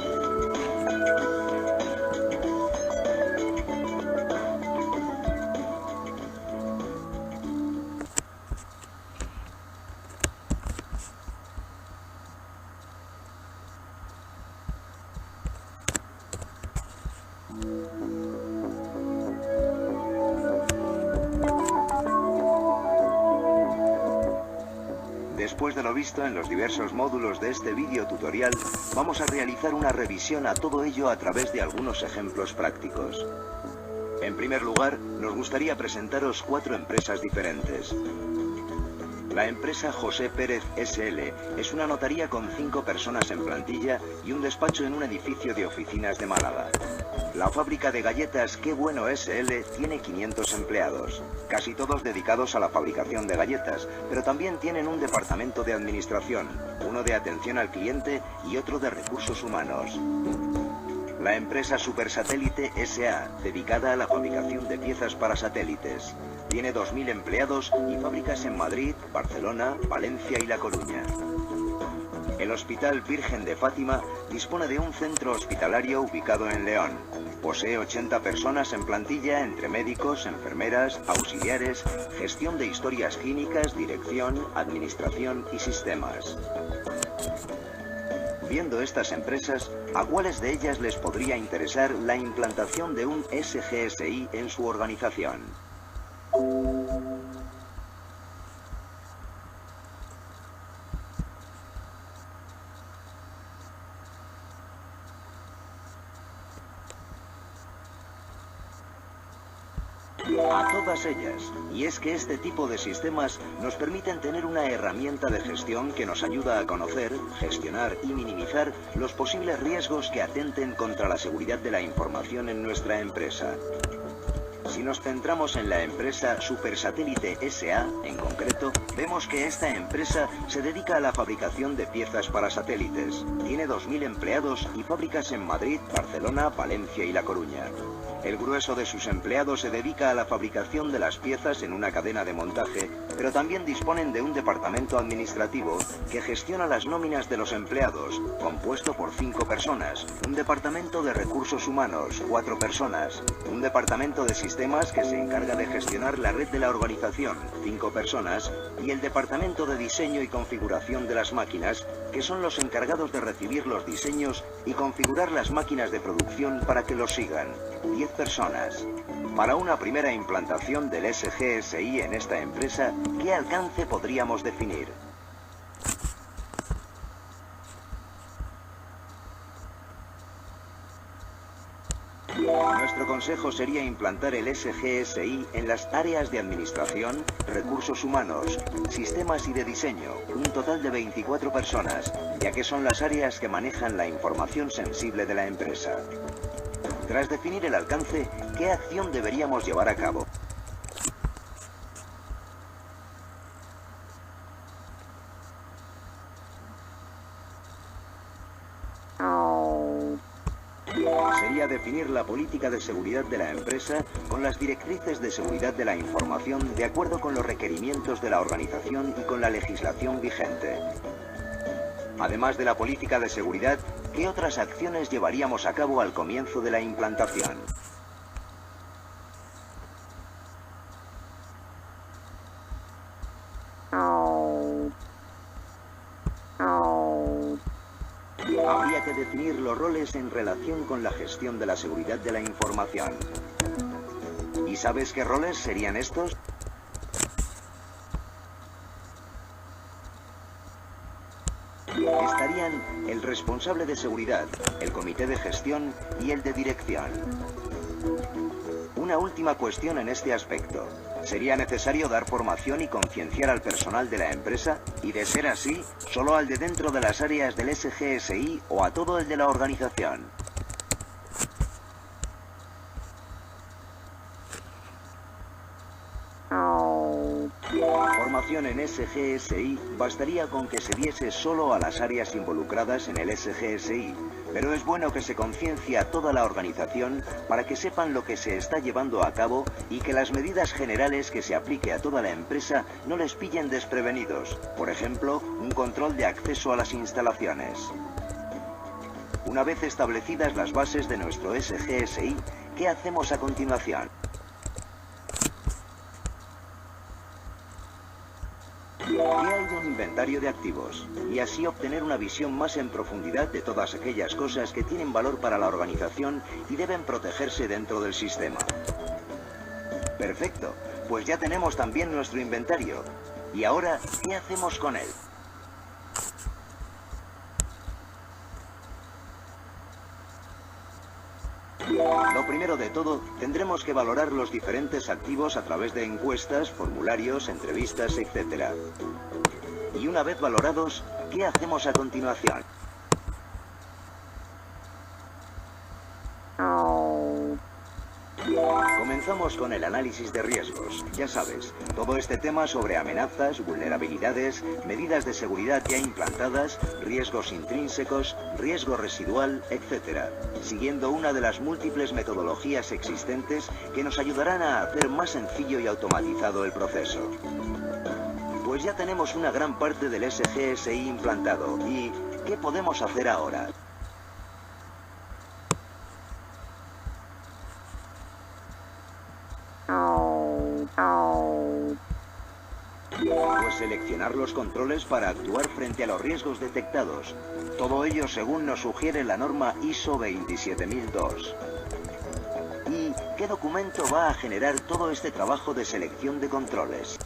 Después de lo visto en los diversos módulos de este vídeo tutorial, vamos a realizar una revisión a todo ello a través de algunos ejemplos prácticos. En primer lugar, nos gustaría presentaros 4 empresas diferentes. La empresa José Pérez S.L. es una notaría con 5 personas en plantilla y un despacho en un edificio de oficinas de Málaga. La fábrica de galletas Qué Bueno S.L. tiene 500 empleados, casi todos dedicados a la fabricación de galletas, pero también tienen un departamento de administración, uno de atención al cliente y otro de recursos humanos. La empresa Supersatélite S.A., dedicada a la fabricación de piezas para satélites. Tiene 2.000 empleados y fábricas en Madrid, Barcelona, Valencia y La Coruña. El Hospital Virgen de Fátima dispone de un centro hospitalario ubicado en León. Posee 80 personas en plantilla entre médicos, enfermeras, auxiliares, gestión de historias clínicas, dirección, administración y sistemas. Viendo estas empresas, ¿a cuáles de ellas les podría interesar la implantación de un SGSI en su organización? A todas ellas, y es que este tipo de sistemas nos permiten tener una herramienta de gestión que nos ayuda a conocer, gestionar y minimizar los posibles riesgos que atenten contra la seguridad de la información en nuestra empresa. Si nos centramos en la empresa Supersatélite S.A. en concreto, vemos que esta empresa se dedica a la fabricación de piezas para satélites. Tiene 2.000 empleados y fábricas en Madrid, Barcelona, Valencia y La Coruña. El grueso de sus empleados se dedica a la fabricación de las piezas en una cadena de montaje, pero también disponen de un departamento administrativo que gestiona las nóminas de los empleados, compuesto por 5 personas, un departamento de recursos humanos, 4 personas, un departamento de sistemas que se encarga de gestionar la red de la organización, 5 personas, y el departamento de diseño y configuración de las máquinas, que son los encargados de recibir los diseños y configurar las máquinas de producción para que los sigan, 10 personas. Para una primera implantación del SGSI en esta empresa, ¿qué alcance podríamos definir? Nuestro consejo sería implantar el SGSI en las áreas de administración, recursos humanos, sistemas y de diseño, un total de 24 personas, ya que son las áreas que manejan la información sensible de la empresa. Tras definir el alcance, ¿qué acción deberíamos llevar a cabo? Sería definir la política de seguridad de la empresa con las directrices de seguridad de la información de acuerdo con los requerimientos de la organización y con la legislación vigente. Además de la política de seguridad, ¿qué otras acciones llevaríamos a cabo al comienzo de la implantación? Habría que definir los roles en relación con la gestión de la seguridad de la información. ¿Y sabes qué roles serían estos? Estarían el responsable de seguridad, el comité de gestión y el de dirección. Una última cuestión en este aspecto. ¿Sería necesario dar formación y concienciar al personal de la empresa? Y de ser así, ¿solo al de dentro de las áreas del SGSI o a todo el de la organización? Formación en SGSI bastaría con que se diese solo a las áreas involucradas en el SGSI, pero es bueno que se conciencie a toda la organización para que sepan lo que se está llevando a cabo y que las medidas generales que se aplique a toda la empresa no les pillen desprevenidos, por ejemplo, un control de acceso a las instalaciones. Una vez establecidas las bases de nuestro SGSI, ¿qué hacemos a continuación? ¿Qué hay de un inventario de activos? Y así obtener una visión más en profundidad de todas aquellas cosas que tienen valor para la organización y deben protegerse dentro del sistema. Perfecto, pues ya tenemos también nuestro inventario. ¿Y ahora qué hacemos con él? Lo primero de todo, tendremos que valorar los diferentes activos a través de encuestas, formularios, entrevistas, etc. Y una vez valorados, ¿qué hacemos a continuación? Comenzamos con el análisis de riesgos. Ya sabes, todo este tema sobre amenazas, vulnerabilidades, medidas de seguridad ya implantadas, riesgos intrínsecos, riesgo residual, etc. Siguiendo una de las múltiples metodologías existentes que nos ayudarán a hacer más sencillo y automatizado el proceso. Pues ya tenemos una gran parte del SGSI implantado. ¿Y qué podemos hacer ahora? Pues seleccionar los controles para actuar frente a los riesgos detectados. Todo ello según nos sugiere la norma ISO 27002. ¿Y qué documento va a generar todo este trabajo de selección de controles?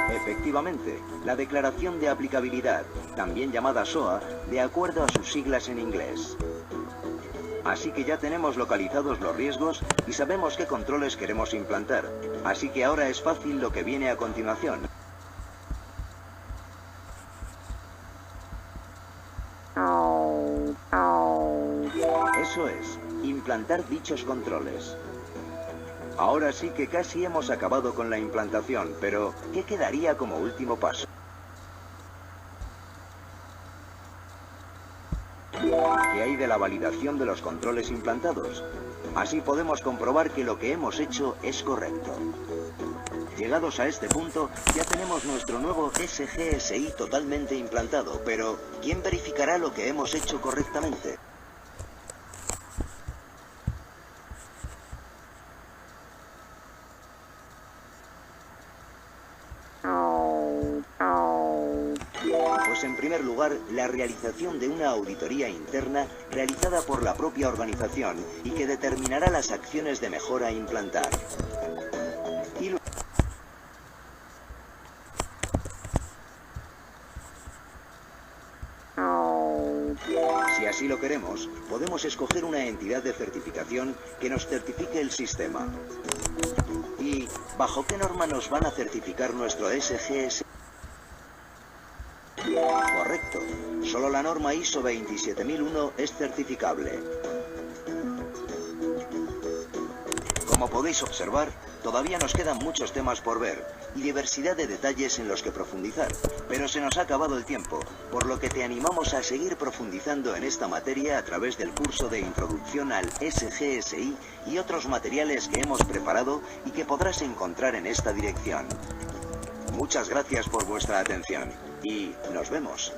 Efectivamente, la Declaración de Aplicabilidad, también llamada SOA, de acuerdo a sus siglas en inglés. Así que ya tenemos localizados los riesgos y sabemos qué controles queremos implantar. Así que ahora es fácil lo que viene a continuación. Eso es, implantar dichos controles. Ahora sí que casi hemos acabado con la implantación, pero ¿qué quedaría como último paso? ¿Qué hay de la validación de los controles implantados? Así podemos comprobar que lo que hemos hecho es correcto. Llegados a este punto, ya tenemos nuestro nuevo SGSI totalmente implantado, pero ¿quién verificará lo que hemos hecho correctamente? Pues en primer lugar, la realización de una auditoría interna realizada por la propia organización y que determinará las acciones de mejora a implantar. Si así lo queremos, podemos escoger una entidad de certificación que nos certifique el sistema. ¿Y bajo qué norma nos van a certificar nuestro SGS? Correcto, solo la norma ISO 27001 es certificable. Como podéis observar, todavía nos quedan muchos temas por ver y diversidad de detalles en los que profundizar, pero se nos ha acabado el tiempo, por lo que te animamos a seguir profundizando en esta materia a través del curso de Introducción al SGSI y otros materiales que hemos preparado y que podrás encontrar en esta dirección. Muchas gracias por vuestra atención y nos vemos.